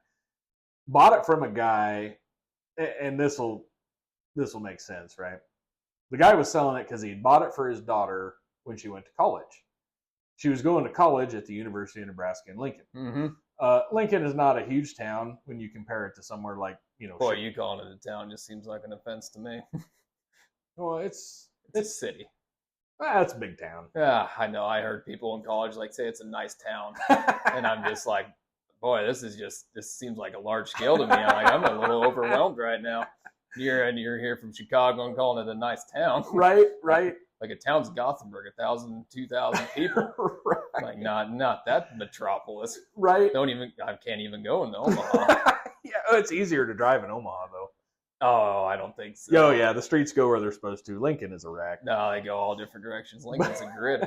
Speaker 1: Bought it from a guy, and this will make sense, right? The guy was selling it because he bought it for his daughter when she went to college. She was going to college at the University of Nebraska in Lincoln.
Speaker 2: Mm-hmm.
Speaker 1: Lincoln is not a huge town when you compare it to somewhere like,
Speaker 2: Boy, you calling it a town just seems like an offense to me.
Speaker 1: Well, it's
Speaker 2: a city.
Speaker 1: That's a big town.
Speaker 2: Yeah, I know. I heard people in college say it's a nice town, and I'm just like, boy, this seems like a large scale to me. I'm a little overwhelmed right now. You're here from Chicago and calling it a nice town.
Speaker 1: Right.
Speaker 2: Like a town's Gothenburg, 1,000, 2,000 people.
Speaker 1: Right.
Speaker 2: Like not that metropolis.
Speaker 1: Right.
Speaker 2: I can't even go into Omaha.
Speaker 1: Yeah, it's easier to drive in Omaha though.
Speaker 2: Oh, I don't think so.
Speaker 1: Oh yeah, the streets go where they're supposed to. Lincoln is a wreck.
Speaker 2: No, they go all different directions. Lincoln's a grid.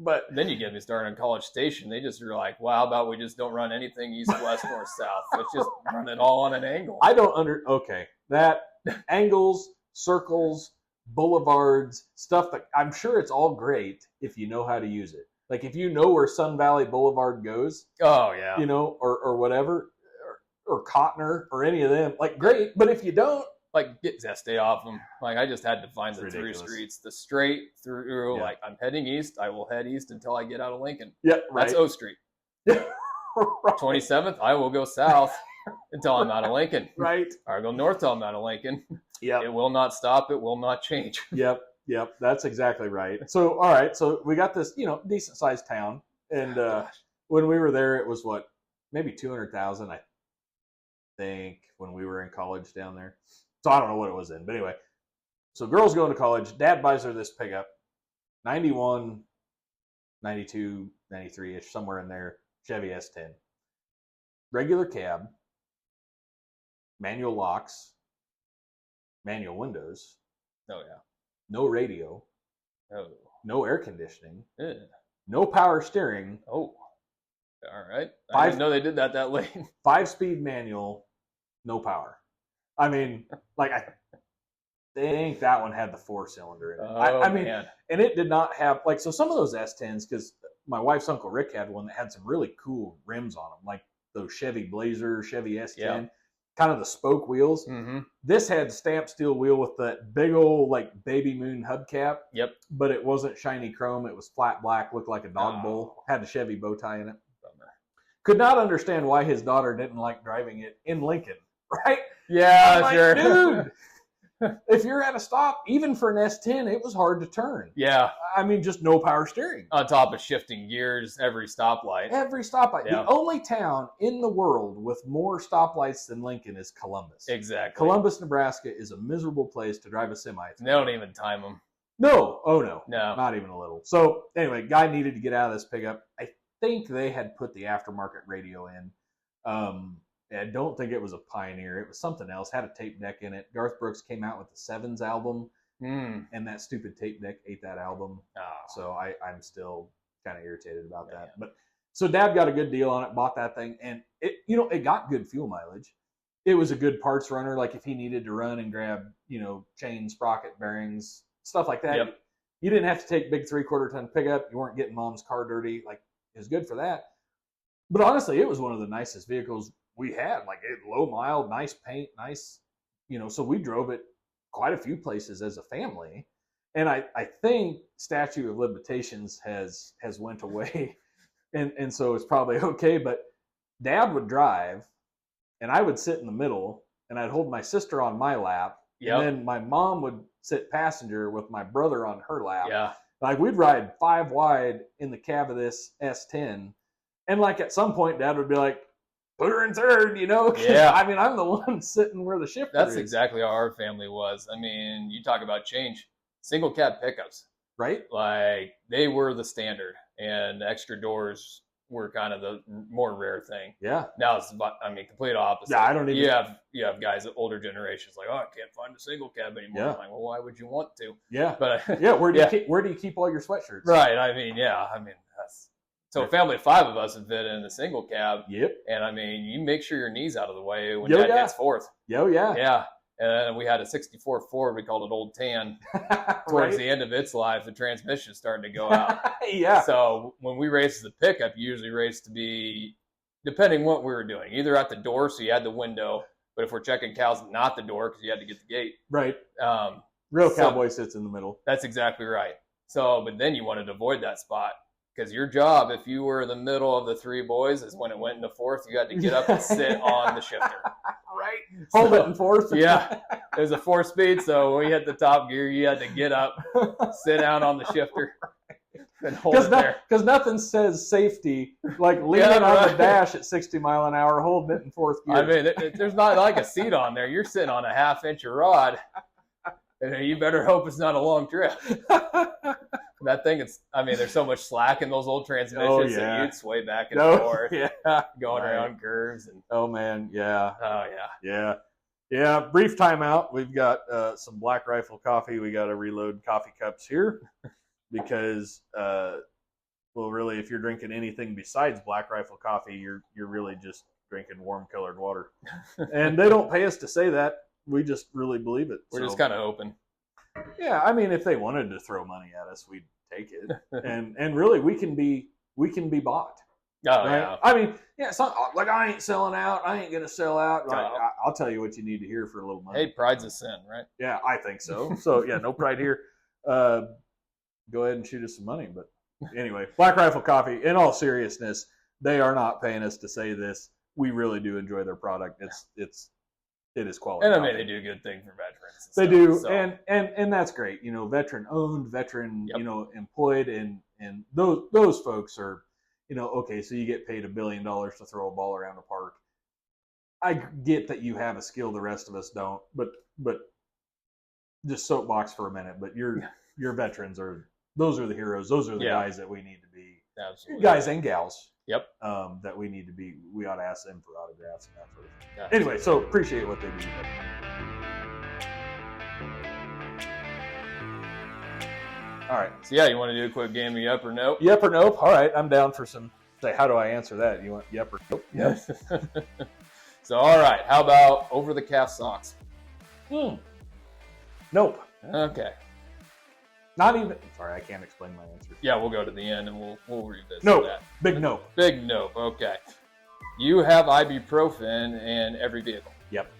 Speaker 1: But
Speaker 2: then you get me started on College Station. They just are like, well, how about we just don't run anything east, west, north, south? Let's just run it all on an angle.
Speaker 1: I don't okay. That angles, circles, boulevards, stuff that I'm sure it's all great if you know how to use it. Like if you know where Sun Valley Boulevard goes,
Speaker 2: oh yeah,
Speaker 1: you know, or whatever, or Cotner or any of them, like great. But if you don't,
Speaker 2: like get zesty off them. Like I just had to find the
Speaker 1: ridiculous.
Speaker 2: through streets, the straight through.
Speaker 1: Yeah.
Speaker 2: Like I'm heading east, I will head east until I get out of Lincoln.
Speaker 1: Yeah, right.
Speaker 2: That's O Street. 27th, I will go south until I'm out of Lincoln.
Speaker 1: Right.
Speaker 2: Or I'll go north till I'm out of Lincoln.
Speaker 1: Yeah.
Speaker 2: It will not stop. It will not change.
Speaker 1: Yep. That's exactly right. So, all right. So we got this, decent sized town. And when we were there, it was what, maybe 200,000, I think, when we were in college down there. So I don't know what it was in. But anyway, so girl's going to college. Dad buys her this pickup, 91, 92, 93-ish, somewhere in there, Chevy S10. Regular cab, manual locks, manual windows.
Speaker 2: Oh, yeah.
Speaker 1: No radio.
Speaker 2: Oh.
Speaker 1: No air conditioning.
Speaker 2: Yeah.
Speaker 1: No power steering.
Speaker 2: Oh. All right. I didn't know they did that late.
Speaker 1: 5-speed manual, no power. I mean, I think that one had the 4-cylinder in it. I mean,
Speaker 2: man.
Speaker 1: And it did not have, so some of those S10s, because my wife's Uncle Rick had one that had some really cool rims on them, like those Chevy Blazer, Chevy S10, kind of the spoke wheels.
Speaker 2: Mm-hmm.
Speaker 1: This had stamp steel wheel with that big old, baby moon hubcap.
Speaker 2: Yep.
Speaker 1: But it wasn't shiny chrome. It was flat black, looked like a dog bowl, had a Chevy bow tie in it.
Speaker 2: Bummer.
Speaker 1: Could not understand why his daughter didn't like driving it in Lincoln, right?
Speaker 2: Yeah,
Speaker 1: I'm
Speaker 2: sure.
Speaker 1: Dude, if you're at a stop, even for an S10, it was hard to turn.
Speaker 2: Yeah.
Speaker 1: I mean, just no power steering.
Speaker 2: On top of shifting gears every stoplight.
Speaker 1: Every stoplight.
Speaker 2: Yeah.
Speaker 1: The only town in the world with more stoplights than Lincoln is Columbus.
Speaker 2: Exactly.
Speaker 1: Columbus, Nebraska is a miserable place to drive a semi through.
Speaker 2: They don't even time them.
Speaker 1: No. Oh, no.
Speaker 2: No.
Speaker 1: Not even a little. So, anyway, guy needed to get out of this pickup. I think they had put the aftermarket radio in. I don't think it was a Pioneer. It was something else. Had a tape deck in it. Garth Brooks came out with the Sevens album, and that stupid tape deck ate that album.
Speaker 2: Oh.
Speaker 1: So I'm still kind of irritated about that. But so Dad got a good deal on it, bought that thing, and it got good fuel mileage. It was a good parts runner. Like if he needed to run and grab chain, sprocket, bearings, stuff like that.
Speaker 2: Yep.
Speaker 1: You didn't have to take big 3/4 ton pickup. You weren't getting mom's car dirty. It was good for that. But honestly, it was one of the nicest vehicles we had. Low mile, nice paint, nice, so we drove it quite a few places as a family. And I think statute of limitations has went away. And so it's probably okay. But Dad would drive and I would sit in the middle and I'd hold my sister on my lap.
Speaker 2: Yep.
Speaker 1: And then my mom would sit passenger with my brother on her lap.
Speaker 2: Yeah.
Speaker 1: We'd ride 5 wide in the cab of this S10. And at some point Dad would be like, put her in third,
Speaker 2: Yeah.
Speaker 1: I mean, I'm the one sitting where the shifter
Speaker 2: That's
Speaker 1: is.
Speaker 2: exactly how our family was. I mean, you talk about change. Single cab pickups.
Speaker 1: Right?
Speaker 2: They were the standard, and extra doors were kind of the more rare thing.
Speaker 1: Yeah.
Speaker 2: Now it's, complete opposite.
Speaker 1: Yeah, I don't even.
Speaker 2: You have guys of older generations I can't find a single cab anymore.
Speaker 1: Yeah.
Speaker 2: I'm like, well, why would you want to?
Speaker 1: Yeah.
Speaker 2: But
Speaker 1: Yeah. Where do you keep all your sweatshirts?
Speaker 2: Right. That's so. A family of 5 of us would fit in the single cab.
Speaker 1: Yep.
Speaker 2: And you make sure your knee's out of the way when
Speaker 1: Yo,
Speaker 2: Dad
Speaker 1: yeah.
Speaker 2: gets fourth.
Speaker 1: Yo, yeah.
Speaker 2: Yeah. And we had a 64 Ford. We called it Old Tan. Towards the end of its life, the transmission started to go out.
Speaker 1: Yeah.
Speaker 2: So when we raced the pickup, you usually raced to be, depending what we were doing, either at the door, so you had the window, but if we're checking cows, not the door because you had to get the gate.
Speaker 1: Right.
Speaker 2: Um,
Speaker 1: Real cowboy sits in the middle.
Speaker 2: That's exactly right. So, but then you wanted to avoid that spot because your job, if you were the middle of the 3 boys, is when it went into fourth, you had to get up and sit on the shifter.
Speaker 1: Right. Hold it in fourth.
Speaker 2: Yeah. It was a 4-speed, so when you hit the top gear, you had to get up, sit down on the shifter, and hold it there.
Speaker 1: Because nothing says safety like leaning on the dash at 60 mile an hour, holding it in fourth gear.
Speaker 2: There's not like a seat on there. You're sitting on a 1/2 inch of rod, and you better hope it's not a long trip. That thing, there's so much slack in those old transmissions that you'd sway back and forth, going around curves. And
Speaker 1: oh, man, yeah.
Speaker 2: Oh, yeah.
Speaker 1: Yeah, brief timeout. We've got some Black Rifle coffee. We got to reload coffee cups here because well, really, if you're drinking anything besides Black Rifle coffee, you're really just drinking warm colored water. And they don't pay us to say that. We just really believe it.
Speaker 2: We're just kind of open.
Speaker 1: Yeah, I mean, if they wanted to throw money at us, we'd take it. and really, we can be bought.
Speaker 2: Oh,
Speaker 1: right?
Speaker 2: yeah.
Speaker 1: I mean, yeah, it's not like I ain't selling out. I ain't gonna sell out. Right? I'll tell you what you need to hear for a little money.
Speaker 2: Hey, pride's a sin, right?
Speaker 1: Yeah, I think so. So yeah, no pride here. Go ahead and shoot us some money. But anyway, Black Rifle Coffee. In all seriousness, they are not paying us to say this. We really do enjoy their product. It is quality.
Speaker 2: And I mean, they do a good thing for veterans.
Speaker 1: They do, so. and that's great. You know, veteran owned, veteran,
Speaker 2: Yep.
Speaker 1: you know, employed, and those folks are, you know, okay. So you get paid $1 billion to throw a ball around the park. I get that you have a skill the rest of us don't, but just soapbox for a minute. But your veterans those are the heroes. Those are the guys that we need to be.
Speaker 2: Absolutely.
Speaker 1: Guys and gals.
Speaker 2: Yep.
Speaker 1: That we need to be. We ought to ask them for autographs and that sort of thing.
Speaker 2: Yeah.
Speaker 1: Anyway, so appreciate what they do. All right.
Speaker 2: So yeah, you want to do a quick game of yep or nope?
Speaker 1: Yep or nope? All right, I'm down for some. Say, how do I answer that? You want yep or nope?
Speaker 2: Yep. So all right, how about over the calf socks?
Speaker 1: Nope.
Speaker 2: Okay.
Speaker 1: Not even. Sorry, I can't explain my answer.
Speaker 2: Yeah, we'll go to the end and we'll revisit
Speaker 1: Nope.
Speaker 2: that.
Speaker 1: Big nope.
Speaker 2: Big nope. Okay. You have ibuprofen in every vehicle.
Speaker 1: Yep.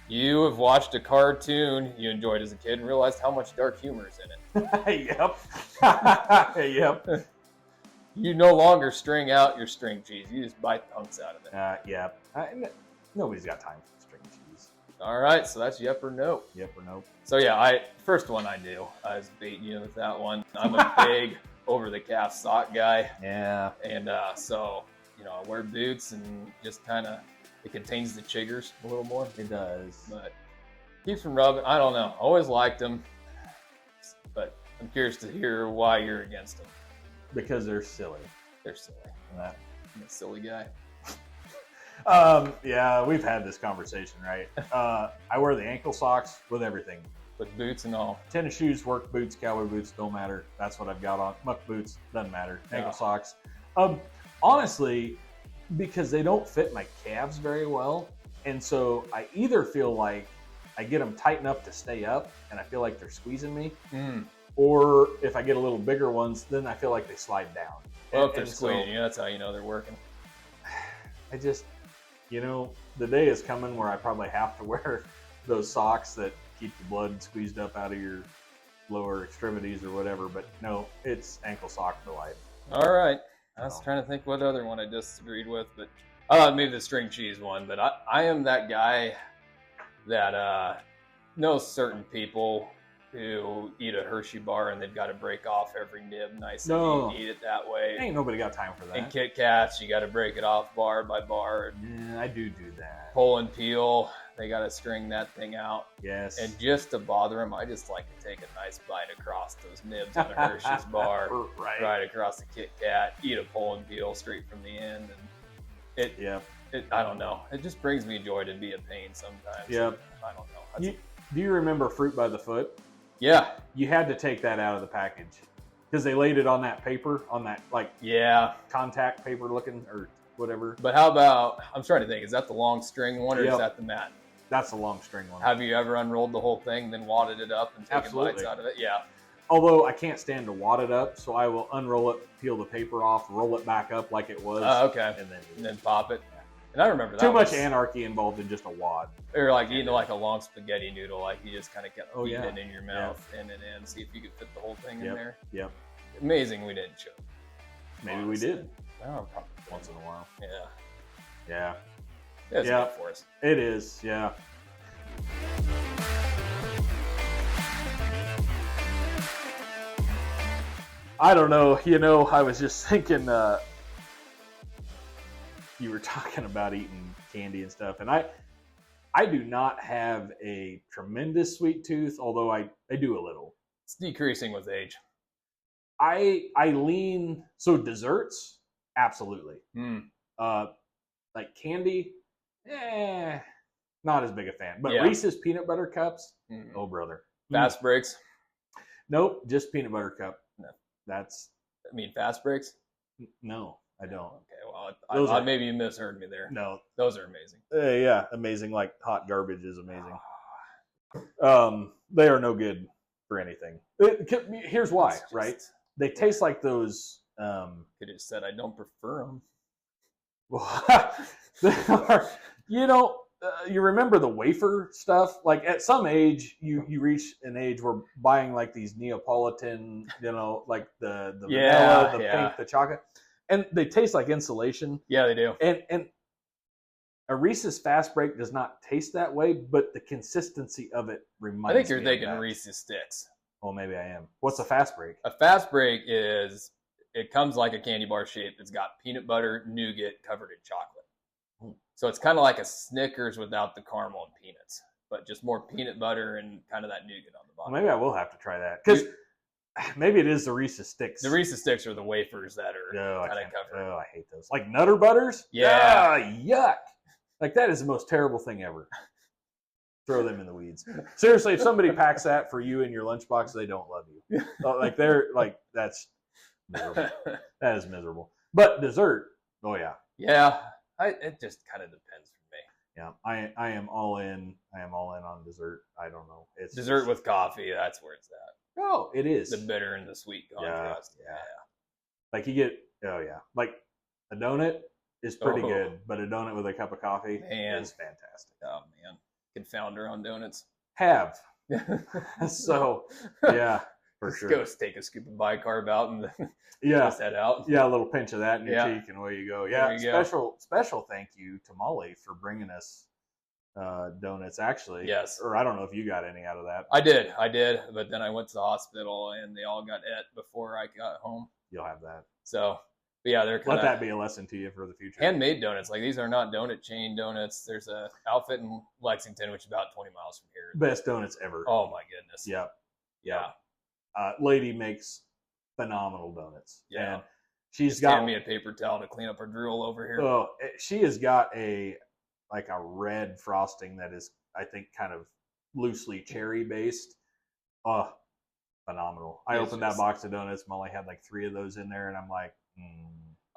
Speaker 2: You have watched a cartoon you enjoyed as a kid and realized how much dark humor is in it.
Speaker 1: Yep. Yep.
Speaker 2: You no longer string out your string cheese. You just bite hunks out of it.
Speaker 1: Yep. Nobody's got time for string cheese.
Speaker 2: All right, so that's yep or no.
Speaker 1: Yep or nope.
Speaker 2: So yeah, first one I do. I was baiting you with that one. I'm a big over the calf sock guy.
Speaker 1: Yeah.
Speaker 2: And so, you know, I wear boots and just kind of, it contains the chiggers a little more.
Speaker 1: It does.
Speaker 2: But keeps from rubbing. I don't know. Always liked them. But I'm curious to hear why you're against them.
Speaker 1: Because they're silly.
Speaker 2: They're silly.
Speaker 1: Yeah.
Speaker 2: I'm a silly guy.
Speaker 1: Yeah, we've had this conversation, right? I wear the ankle socks with everything.
Speaker 2: With boots and all.
Speaker 1: Tennis shoes, work boots, cowboy boots, don't matter. That's what I've got on. Muck boots, doesn't matter. Ankle socks. Honestly, because they don't fit my calves very well. And so I either feel like I get them tight enough to stay up and I feel like they're squeezing me. Or if I get a little bigger ones, then I feel like they slide down.
Speaker 2: Well, if they're squeezing you, that's how you know they're working.
Speaker 1: I just, you know, the day is coming where I probably have to wear those socks that keep the blood squeezed up out of your lower extremities or whatever. But no, it's ankle sock for life.
Speaker 2: All right. I was trying to think what other one I disagreed with, but I thought maybe the string cheese one. But I am that guy that knows certain people who eat a Hershey bar and they've got to break off every nib nice and eat it that way.
Speaker 1: Ain't nobody got time for that.
Speaker 2: And Kit Kats, you got to break it off bar by bar.
Speaker 1: Yeah, I do that.
Speaker 2: Pull and peel, they got to string that thing out.
Speaker 1: Yes.
Speaker 2: And just to bother them, I just like to take a nice bite across those nibs on a Hershey's bar, right across the Kit Kat, eat a pull and peel straight from the end. And I don't know. It just brings me joy to be a pain sometimes.
Speaker 1: Yep.
Speaker 2: I don't know.
Speaker 1: Do you remember Fruit by the Foot?
Speaker 2: Yeah.
Speaker 1: You had to take that out of the package because they laid it on that paper, on that contact paper looking or whatever.
Speaker 2: But how about, I'm trying to think, is that the long string one or is that the mat?
Speaker 1: That's the long string one.
Speaker 2: Have you ever unrolled the whole thing, then wadded it up and taken bites out of it? Yeah.
Speaker 1: Although I can't stand to wad it up, so I will unroll it, peel the paper off, roll it back up like it was.
Speaker 2: Okay. And then pop it. And I remember that.
Speaker 1: Too much anarchy involved in just a wad.
Speaker 2: Or like eating like a long spaghetti noodle, like you just kind of kept eating it in your mouth and see if you could fit the whole thing in there.
Speaker 1: Yep.
Speaker 2: Amazing we didn't choke.
Speaker 1: Maybe we did.
Speaker 2: Oh, probably
Speaker 1: once in a while.
Speaker 2: Yeah. It's good for us.
Speaker 1: It is, yeah. I don't know. You know, I was just thinking you were talking about eating candy and stuff, and I do not have a tremendous sweet tooth, although I do a little.
Speaker 2: It's decreasing with age.
Speaker 1: I lean, so desserts, absolutely. Like candy, not as big a fan. But Reese's peanut butter cups, oh brother.
Speaker 2: Fast breaks?
Speaker 1: Nope, just peanut butter cup.
Speaker 2: No.
Speaker 1: That's
Speaker 2: I mean, fast brakes?
Speaker 3: No, I don't.
Speaker 2: Okay, well,
Speaker 3: Those are-
Speaker 2: maybe you misheard me there.
Speaker 3: No.
Speaker 2: Those are amazing.
Speaker 3: Yeah, amazing. Like hot garbage is amazing. They are no good for anything. Here's why,
Speaker 2: It's just-
Speaker 3: right? They taste like those.
Speaker 2: Could have said I don't prefer them.
Speaker 3: You remember the wafer stuff? Like at some age, you reach an age where buying like these Neapolitan, like the vanilla, the pink, the chocolate, and they taste like insulation.
Speaker 2: Yeah, they do.
Speaker 3: And a Reese's Fast Break does not taste that way, but the consistency of it reminds me.
Speaker 2: I think you're
Speaker 3: of
Speaker 2: thinking
Speaker 3: that.
Speaker 2: Reese's Sticks.
Speaker 3: Well, maybe I am. What's a Fast Break?
Speaker 2: A fast break it comes like a candy bar shape. It's got peanut butter, nougat covered in chocolate. So it's kind of like a Snickers without the caramel and peanuts, but just more peanut butter and kind of that nougat on the bottom.
Speaker 3: Well, maybe I will have to try that because maybe it is the Reese's Sticks.
Speaker 2: The Reese's Sticks are the wafers that are
Speaker 3: I
Speaker 2: kind of covered.
Speaker 3: Oh, I hate those. Like Nutter Butters?
Speaker 2: Yeah.
Speaker 3: Yuck. Like that is the most terrible thing ever. Throw them in the weeds. Seriously, if somebody packs that for you in your lunchbox, they don't love you. Like they're like that's miserable. That is miserable. But dessert, oh yeah.
Speaker 2: Yeah, it just kind of depends for me.
Speaker 3: Yeah, I am all in. I am all in on dessert. I don't know. It's
Speaker 2: Dessert
Speaker 3: just,
Speaker 2: with coffee, that's where it's at.
Speaker 3: Oh, it is.
Speaker 2: The bitter and the sweet contrast.
Speaker 3: Yeah. Like you get like a donut is pretty
Speaker 2: Oh.
Speaker 3: good, but a donut with a cup of coffee
Speaker 2: Man.
Speaker 3: is fantastic.
Speaker 2: Oh man, confounder on donuts.
Speaker 3: Have. So yeah, for
Speaker 2: Just
Speaker 3: sure.
Speaker 2: go take a scoop of bicarb out and
Speaker 3: Yeah.
Speaker 2: pass that out.
Speaker 3: Yeah, a little pinch of that in your
Speaker 2: Yeah.
Speaker 3: cheek, and away you go. Yeah,
Speaker 2: There you go.
Speaker 3: special thank you to Molly for bringing us donuts. Actually,
Speaker 2: Yes.
Speaker 3: Or I don't know if you got any out of that.
Speaker 2: I did, but then I went to the hospital and they all got et before I got home.
Speaker 3: You'll have that.
Speaker 2: So, but yeah, they're kind
Speaker 3: Let
Speaker 2: of
Speaker 3: that be a lesson to you for the future.
Speaker 2: handmade donuts. Like these are not donut chain donuts. There's a outfit in Lexington, which is about 20 miles from here.
Speaker 3: Best donuts ever.
Speaker 2: Oh my goodness.
Speaker 3: Yep.
Speaker 2: Yeah.
Speaker 3: Lady makes phenomenal donuts.
Speaker 2: Yeah.
Speaker 3: And she's
Speaker 2: Just
Speaker 3: got
Speaker 2: hand me a paper towel to clean up her drool over here.
Speaker 3: Oh, she has got a red frosting that is, I think, kind of loosely cherry based. Oh, phenomenal! I
Speaker 2: It's
Speaker 3: opened
Speaker 2: just-
Speaker 3: that box of donuts. Molly had like 3 of those in there, and I'm like,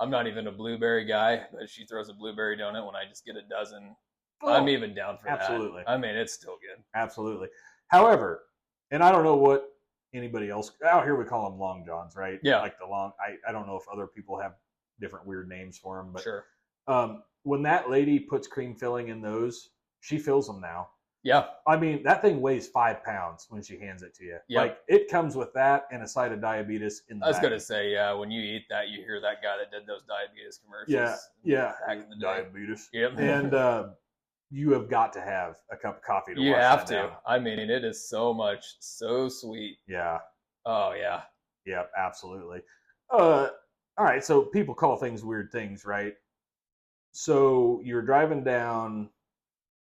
Speaker 2: I'm not even a blueberry guy, but she throws a blueberry donut when I just get a dozen.
Speaker 3: oh,
Speaker 2: I'm even down for
Speaker 3: absolutely.
Speaker 2: that. I mean, it's still good.
Speaker 3: absolutely. However, and I don't know what anybody else out here we call them long johns, right?
Speaker 2: Yeah.
Speaker 3: like the long. I don't know if other people have different weird names for them, but
Speaker 2: Sure.
Speaker 3: When that lady puts cream filling in those, she fills them now.
Speaker 2: Yeah.
Speaker 3: I mean, that thing weighs 5 pounds when she hands it to you.
Speaker 2: Yep.
Speaker 3: Like, it comes with that and a side of diabetes in the
Speaker 2: I was
Speaker 3: back.
Speaker 2: going to say, yeah, when you eat that, you hear that guy that did those diabetes commercials.
Speaker 3: Yeah.
Speaker 2: Back in the day.
Speaker 3: Diabetes.
Speaker 2: Yep.
Speaker 3: And you have got to have a cup of coffee to
Speaker 2: you
Speaker 3: wash
Speaker 2: have
Speaker 3: that
Speaker 2: to.
Speaker 3: down.
Speaker 2: I mean, it is so sweet.
Speaker 3: Yeah.
Speaker 2: Oh, yeah.
Speaker 3: Yeah, absolutely. All right, so people call things weird things, right? So you're driving down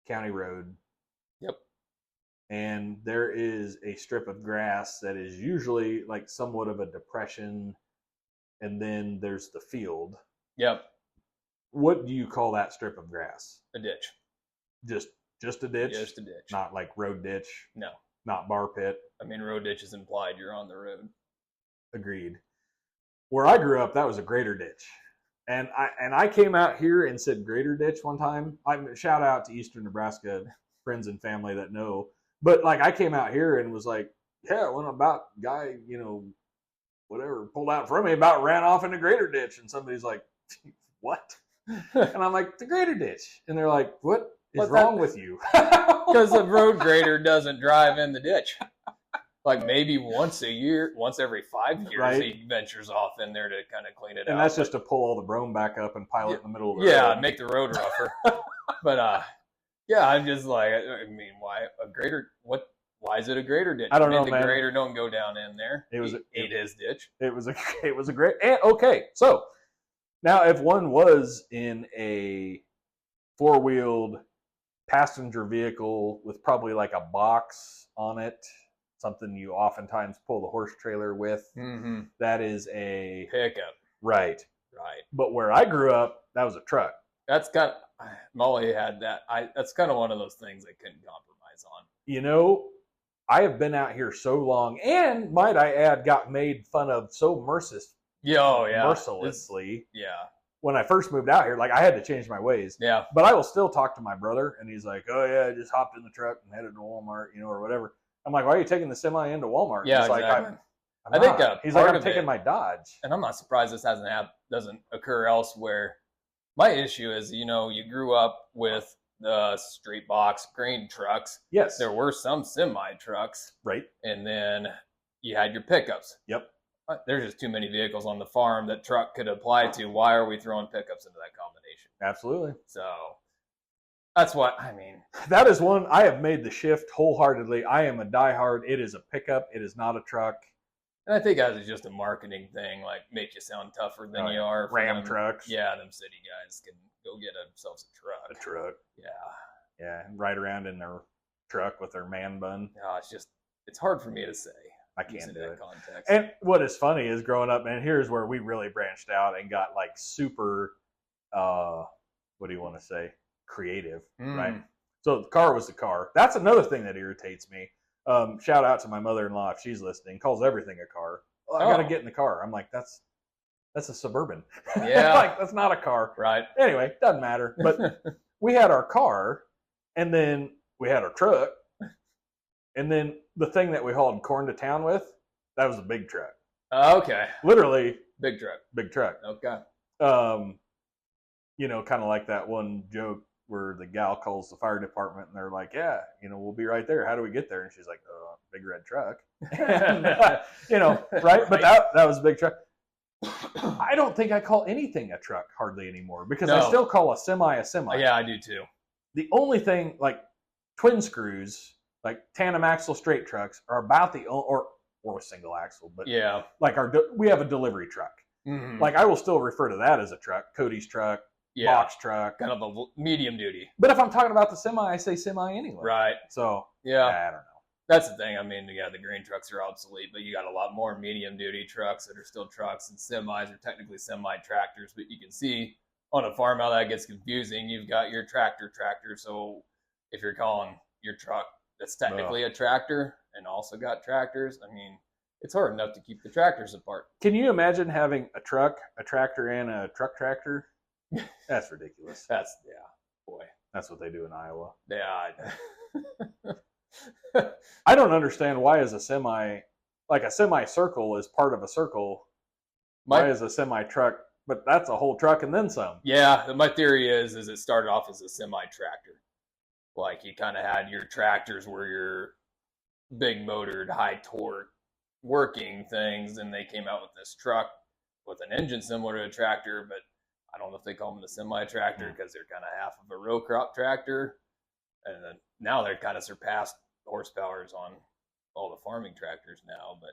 Speaker 3: County Road.
Speaker 2: Yep.
Speaker 3: And there is a strip of grass that is usually like somewhat of a depression, and then there's the field.
Speaker 2: Yep.
Speaker 3: What do you call that strip of grass?
Speaker 2: A ditch.
Speaker 3: Just a ditch?
Speaker 2: Just a ditch.
Speaker 3: Not like road ditch,
Speaker 2: No.
Speaker 3: not bar pit.
Speaker 2: I mean, road ditch is implied. You're on the road.
Speaker 3: Agreed. Where I grew up, that was a grader ditch. And I came out here and said grader ditch one time. Shout out to Eastern Nebraska friends and family that know. But like I came out here and was like, yeah, when about guy, whatever, pulled out from me, about ran off in the grader ditch. And somebody's like, what? And I'm like, the grader ditch. And they're like, what is
Speaker 2: What's
Speaker 3: wrong
Speaker 2: that?
Speaker 3: with you?
Speaker 2: Because the road grader doesn't drive in the ditch. Like maybe once a year, once every 5 years,
Speaker 3: Right.
Speaker 2: he ventures off in there to kind of clean it
Speaker 3: And
Speaker 2: out.
Speaker 3: that's just to pull all the brome back up and pile it in the middle of the
Speaker 2: Yeah,
Speaker 3: road.
Speaker 2: make the road rougher. But yeah, I'm just like, I mean, why a grader? Why is it a grader ditch?
Speaker 3: I don't know,
Speaker 2: the
Speaker 3: man.
Speaker 2: grader don't go down in there.
Speaker 3: It was-
Speaker 2: He ate his ditch.
Speaker 3: It was a great. And, okay, so now if one was in a 4-wheeled passenger vehicle with probably like a box on it, something you oftentimes pull the horse trailer with,
Speaker 2: Mm-hmm.
Speaker 3: that is a
Speaker 2: Pickup,
Speaker 3: right.
Speaker 2: right?
Speaker 3: But where I grew up, that was a truck.
Speaker 2: That's kind of Molly had that. That's kind of one of those things I couldn't compromise on.
Speaker 3: I have been out here so long, and might I add, got made fun of so
Speaker 2: Yeah.
Speaker 3: mercilessly.
Speaker 2: Yeah.
Speaker 3: When I first moved out here, like I had to change my ways.
Speaker 2: Yeah.
Speaker 3: But I will still talk to my brother, and he's like, "Oh yeah, I just hopped in the truck and headed to Walmart, or whatever." I'm like, "Why are you taking the semi into Walmart?"
Speaker 2: Yeah,
Speaker 3: he's
Speaker 2: exactly.
Speaker 3: like,
Speaker 2: I think
Speaker 3: he's like,
Speaker 2: part
Speaker 3: "I'm
Speaker 2: of
Speaker 3: taking
Speaker 2: it-
Speaker 3: my Dodge."
Speaker 2: And I'm not surprised this doesn't occur elsewhere. My issue is, you grew up with the straight box grain trucks.
Speaker 3: Yes.
Speaker 2: There were some semi trucks,
Speaker 3: Right.
Speaker 2: and then you had your pickups.
Speaker 3: Yep.
Speaker 2: There's just too many vehicles on the farm that truck could apply to. Why are we throwing pickups into that combination?
Speaker 3: Absolutely.
Speaker 2: So that's what I mean.
Speaker 3: That is one I have made the shift wholeheartedly. I am a diehard. It is a pickup. It is not a truck.
Speaker 2: And I think that is just a marketing thing, like make you sound tougher than you are. for
Speaker 3: Ram
Speaker 2: them.
Speaker 3: trucks.
Speaker 2: Yeah, them city guys can go get themselves a truck.
Speaker 3: A truck.
Speaker 2: Yeah.
Speaker 3: Yeah. And ride around in their truck with their man bun.
Speaker 2: No, it's hard for me to say.
Speaker 3: I can't
Speaker 2: using
Speaker 3: do
Speaker 2: that
Speaker 3: it.
Speaker 2: context.
Speaker 3: And what is funny is growing up, and here's where we really branched out and got like super, what do you want to say? Creative, right? So the car was the car. That's another thing that irritates me. Shout out to my mother-in-law if she's listening. Calls everything a car. Well, I got to get in the car. I'm like, that's a Suburban.
Speaker 2: Yeah.
Speaker 3: Like that's not a car.
Speaker 2: Right.
Speaker 3: Anyway, doesn't matter. But we had our car, and then we had our truck, and then the thing that we hauled corn to town with, that was a big truck.
Speaker 2: Okay.
Speaker 3: Literally
Speaker 2: Big truck.
Speaker 3: big truck.
Speaker 2: Okay.
Speaker 3: Kind of like that one joke where the gal calls the fire department and they're like, "Yeah, we'll be right there. How do we get there?" And she's like, "Big red truck." And, right? But that was a big truck. I don't think I call anything a truck hardly anymore because I still call a semi a semi.
Speaker 2: Yeah, I do too.
Speaker 3: The only thing, like twin screws, like tandem axle straight trucks, are about the or a single axle, but
Speaker 2: Yeah.
Speaker 3: like we have a delivery truck.
Speaker 2: Mhm.
Speaker 3: Like I will still refer to that as a truck, Cody's truck,
Speaker 2: Yeah.
Speaker 3: box truck.
Speaker 2: Kind of a medium duty.
Speaker 3: But if I'm talking about the semi, I say semi anyway.
Speaker 2: Right.
Speaker 3: So
Speaker 2: Yeah.
Speaker 3: I don't know.
Speaker 2: That's the thing. I mean, yeah, the grain trucks are obsolete, but you got a lot more medium duty trucks that are still trucks, and semis are technically semi tractors. But you can see on a farm how that gets confusing. You've got your tractor. So if you're calling your truck that's technically a tractor and also got tractors, I mean, it's hard enough to keep the tractors apart.
Speaker 3: Can you imagine having a truck, a tractor, and a truck tractor? That's ridiculous.
Speaker 2: Boy.
Speaker 3: That's what they do in Iowa.
Speaker 2: Yeah.
Speaker 3: I don't understand why is a semi, like a semicircle is part of a circle. Why is a semi truck? But that's a whole truck and then some.
Speaker 2: Yeah, my theory is it started off as a semi tractor. Like you kind of had your tractors were your big motored, high torque working things, and they came out with this truck with an engine similar to a tractor, but I don't know if they call them the semi tractor because they're kind of half of a row crop tractor. And then now they're kind of surpassed horsepowers on all the farming tractors now. But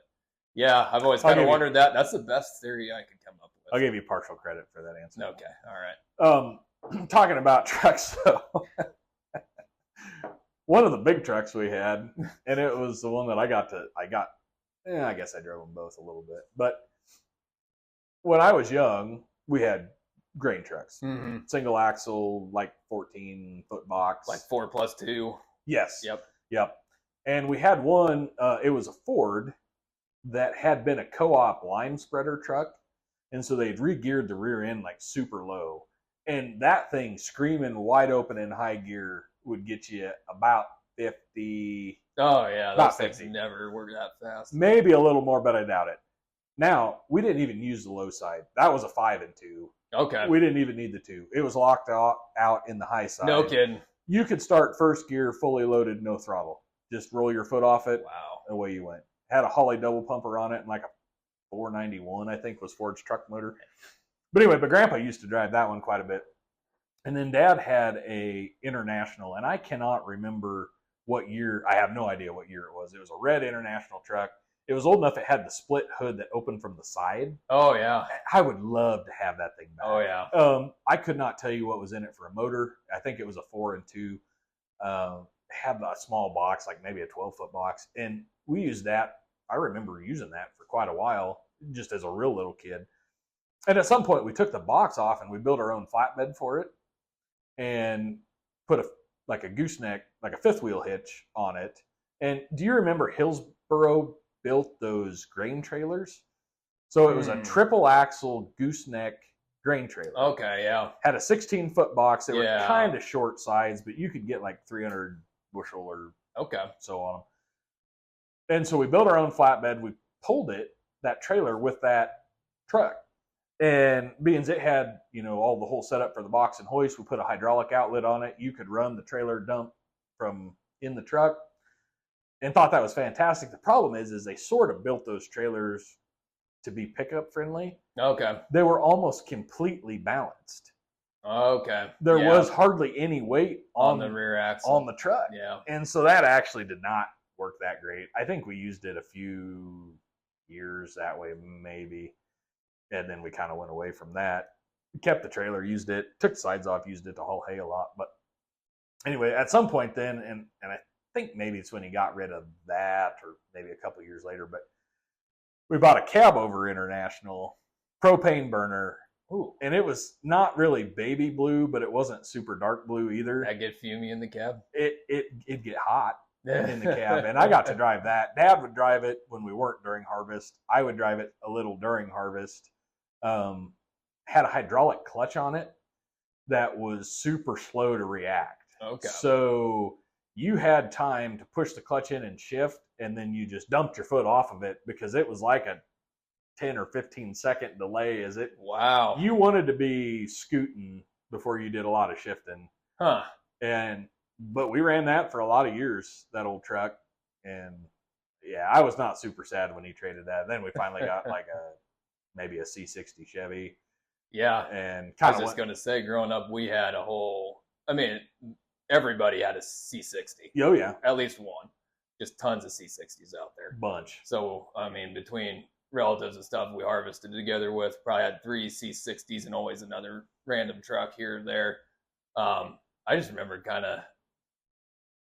Speaker 2: yeah, I've always kind of wondered that. That's the best theory I could come up with.
Speaker 3: I'll give you partial credit for that answer.
Speaker 2: Okay, all right.
Speaker 3: Talking about trucks, so one of the big trucks we had, and it was the one that I got. I guess I drove them both a little bit. But when I was young, we had grain trucks, single axle, like 14-foot box,
Speaker 2: like 4+2.
Speaker 3: Yes.
Speaker 2: Yep.
Speaker 3: And we had one. It was a Ford that had been a co-op line spreader truck, and so they'd re-geared the rear end like super low, and that thing screaming wide open in high gear would get you about 50.
Speaker 2: Oh yeah,
Speaker 3: about
Speaker 2: those things
Speaker 3: 50.
Speaker 2: never work that fast.
Speaker 3: Maybe a little more, but I doubt it. Now we didn't even use the low side. That was a 5 and 2.
Speaker 2: Okay.
Speaker 3: We didn't even need the 2. It was locked out in the high side.
Speaker 2: No kidding.
Speaker 3: You could start first gear fully loaded, no throttle. Just roll your foot off it.
Speaker 2: Wow.
Speaker 3: Away you went. Had a Holley double pumper on it, and like a 491, I think, was Ford's truck motor. But anyway, but Grandpa used to drive that one quite a bit. And then Dad had a International, and I cannot remember what year. I have no idea what year it was. It was a red International truck. It was old enough it had the split hood that opened from the side.
Speaker 2: Oh yeah.
Speaker 3: I would love to have that thing back.
Speaker 2: Oh yeah.
Speaker 3: I could not tell you what was in it for a motor. I think it was a 4 and 2. Had a small box, like maybe a 12-foot box, and we used that. I remember using that for quite a while, just as a real little kid. And at some point, we took the box off and we built our own flatbed for it, and put a gooseneck, like a fifth wheel hitch on it. And do you remember Hillsboro built those grain trailers? So it was a triple axle gooseneck grain trailer.
Speaker 2: Okay, yeah.
Speaker 3: Had a 16-foot box. They were
Speaker 2: Yeah.
Speaker 3: kind of short sides, but you could get like 300 bushel or
Speaker 2: Okay.
Speaker 3: so on them. And so we built our own flatbed. We pulled that trailer with that truck. And being it had, all the whole setup for the box and hoist, we put a hydraulic outlet on it. You could run the trailer dump from in the truck, and thought that was fantastic. The problem is they sort of built those trailers to be pickup friendly.
Speaker 2: Okay.
Speaker 3: They were almost completely balanced.
Speaker 2: Okay.
Speaker 3: There
Speaker 2: Yeah.
Speaker 3: was hardly any weight
Speaker 2: on the rear axle.
Speaker 3: on the truck.
Speaker 2: Yeah.
Speaker 3: And so that actually did not work that great. I think we used it a few years that way, maybe. And then we kind of went away from that. We kept the trailer, used it, took the sides off, used it to haul hay a lot. But anyway, at some point then, and I think maybe it's when he got rid of that, or maybe a couple of years later, but we bought a Cab Over International propane burner.
Speaker 2: Ooh.
Speaker 3: And it was not really baby blue, but it wasn't super dark blue either.
Speaker 2: I get fumey in the cab.
Speaker 3: It'd get hot in the cab, and I got to drive that. Dad would drive it when we weren't during harvest. I would drive it a little during harvest. Had a hydraulic clutch on it that was super slow to react.
Speaker 2: Okay.
Speaker 3: So you had time to push the clutch in and shift, and then you just dumped your foot off of it because it was like a 10 or 15 second delay as it.
Speaker 2: Wow.
Speaker 3: You wanted to be scooting before you did a lot of shifting.
Speaker 2: Huh.
Speaker 3: But we ran that for a lot of years, that old truck. And yeah, I was not super sad when he traded that. Then we finally got like maybe a C60 Chevy.
Speaker 2: Yeah.
Speaker 3: And
Speaker 2: I
Speaker 3: kind
Speaker 2: was
Speaker 3: of
Speaker 2: just going to say, growing up, we had everybody had a C60.
Speaker 3: Oh yeah,
Speaker 2: At least one. Just tons of C60s out there.
Speaker 3: bunch.
Speaker 2: So, between relatives and stuff we harvested together with, probably had 3 C60s and always another random truck here or there. I just remember kind of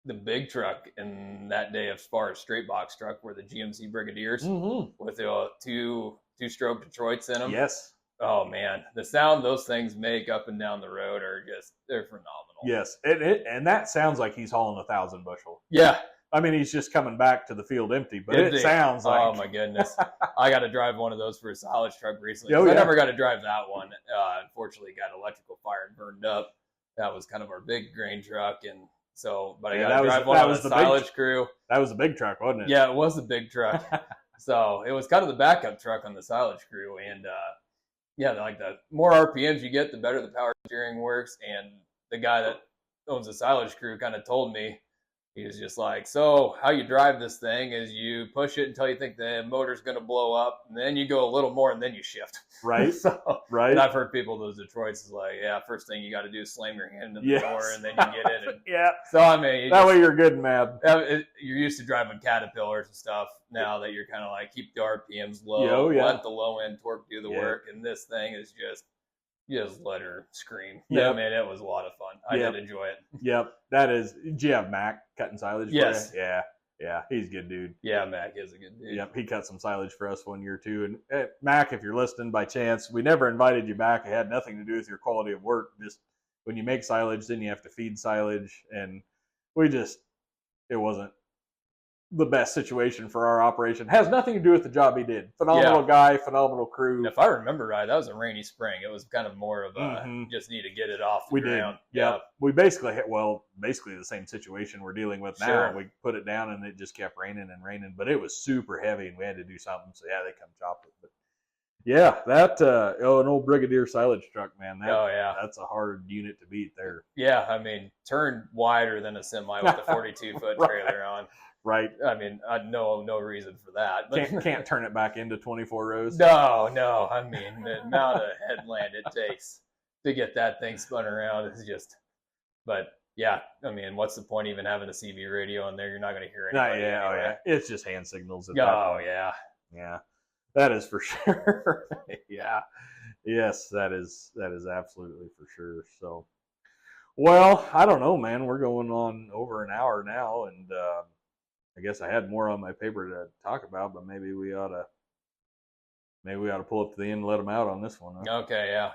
Speaker 2: the big truck in that day as far as straight box truck were the GMC Brigadiers with the two-stroke Detroits in them.
Speaker 3: Yes.
Speaker 2: Oh man, the sound those things make up and down the road they're phenomenal.
Speaker 3: Yes. And that sounds like he's hauling 1,000 bushel.
Speaker 2: Yeah.
Speaker 3: I mean, he's just coming back to the field empty, but it sounds like.
Speaker 2: Oh my goodness. I got to drive one of those for a silage truck recently.
Speaker 3: Oh, yeah.
Speaker 2: I never got to drive that one. Unfortunately, got electrical fire and burned up. That was kind of our big grain truck. And so, but I got to drive one on the silage crew.
Speaker 3: That was a big truck, wasn't it?
Speaker 2: Yeah, it was a big truck. So it was kind of the backup truck on the silage crew. And like the more RPMs you get, the better the power steering works. And the guy that owns the silage crew kind of told me, he was just like, so how you drive this thing is you push it until you think the motor's going to blow up, and then you go a little more, and then you shift.
Speaker 3: Right. Right.
Speaker 2: And I've heard people, those Detroits, is like, yeah, first thing you got to do is slam your hand in the door, and then you get in. And
Speaker 3: yeah.
Speaker 2: So,
Speaker 3: way you're good and mad.
Speaker 2: You're used to driving Caterpillars and stuff now that you're kind of like, keep the RPMs low,
Speaker 3: Oh, yeah.
Speaker 2: let the low end torque do the work, and this thing is just let her scream. Yeah, man, it was a lot of fun. I did enjoy it.
Speaker 3: Yep, that is. Did you have Mac cutting silage?
Speaker 2: Yes.
Speaker 3: For you? Yeah, he's a good dude.
Speaker 2: Yeah, Mac is a good dude.
Speaker 3: Yep, he cut some silage for us one year too. And Mac, if you're listening by chance, we never invited you back. It had nothing to do with your quality of work. Just when you make silage, then you have to feed silage, and it wasn't the best situation for our operation. Has nothing to do with the job he did. Phenomenal guy, phenomenal crew.
Speaker 2: And if I remember right, that was a rainy spring. It was kind of more of a just need to get it off the ground.
Speaker 3: Yeah. We basically basically the same situation we're dealing with now.
Speaker 2: Sure.
Speaker 3: We put it down and it just kept raining and raining, but it was super heavy and we had to do something. So yeah, they come chop it. But yeah, that an old Brigadier silage truck, man. That's a hard unit to beat there.
Speaker 2: Yeah, turned wider than a semi with a 42-foot trailer on.
Speaker 3: Right.
Speaker 2: I know no reason for that. But
Speaker 3: Can't turn it back into 24 rows.
Speaker 2: No. The amount of headland it takes to get that thing spun around is just. But yeah, what's the point even having a CB radio in there? You're not going to hear anybody.
Speaker 3: Yeah. It's just hand signals.
Speaker 2: Yeah.
Speaker 3: That is for sure. Yeah. Yes, that is absolutely for sure. So, well, I don't know, man. We're going on over an hour now, and I guess I had more on my paper to talk about, but maybe we ought to pull up to the end and let them out on this one. Huh?
Speaker 2: Okay, yeah.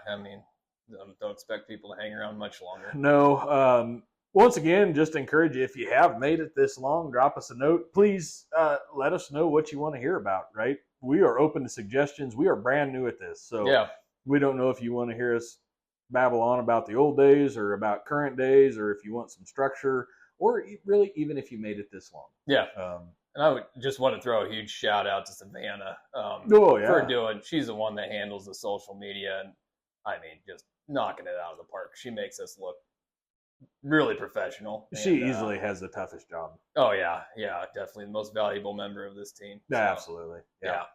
Speaker 2: Don't expect people to hang around much longer.
Speaker 3: No. Once again, just encourage you, if you have made it this long, drop us a note. Please let us know what you want to hear about, right? we are open to suggestions. We are brand new at this, so
Speaker 2: Yeah.
Speaker 3: we don't know if you want to hear us babble on about the old days or about current days, or if you want some structure, or really even if you made it this long.
Speaker 2: Yeah. And I would just want to throw a huge shout out to Savannah for she's the one that handles the social media, and I mean, just knocking it out of the park. She makes us look really professional.
Speaker 3: She easily has the toughest job.
Speaker 2: Oh yeah, definitely the most valuable member of this team.
Speaker 3: Yeah, so, absolutely. Yeah.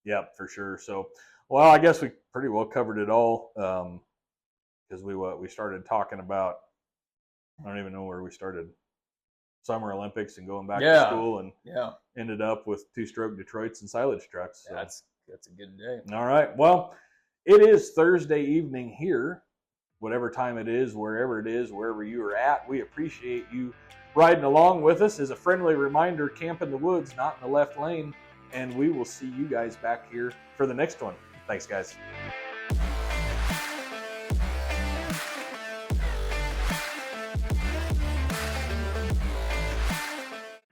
Speaker 3: Yep, for sure. So, well, I guess we pretty well covered it all because we started talking about, I don't even know where we started, Summer Olympics and going back to school, and ended up with two-stroke Detroits and silage trucks. So.
Speaker 2: That's a good day.
Speaker 3: All right. Well, it is Thursday evening here, whatever time it is, wherever you are at. We appreciate you riding along with us. As a friendly reminder, camp in the woods, not in the left lane. And we will see you guys back here for the next one. Thanks, guys.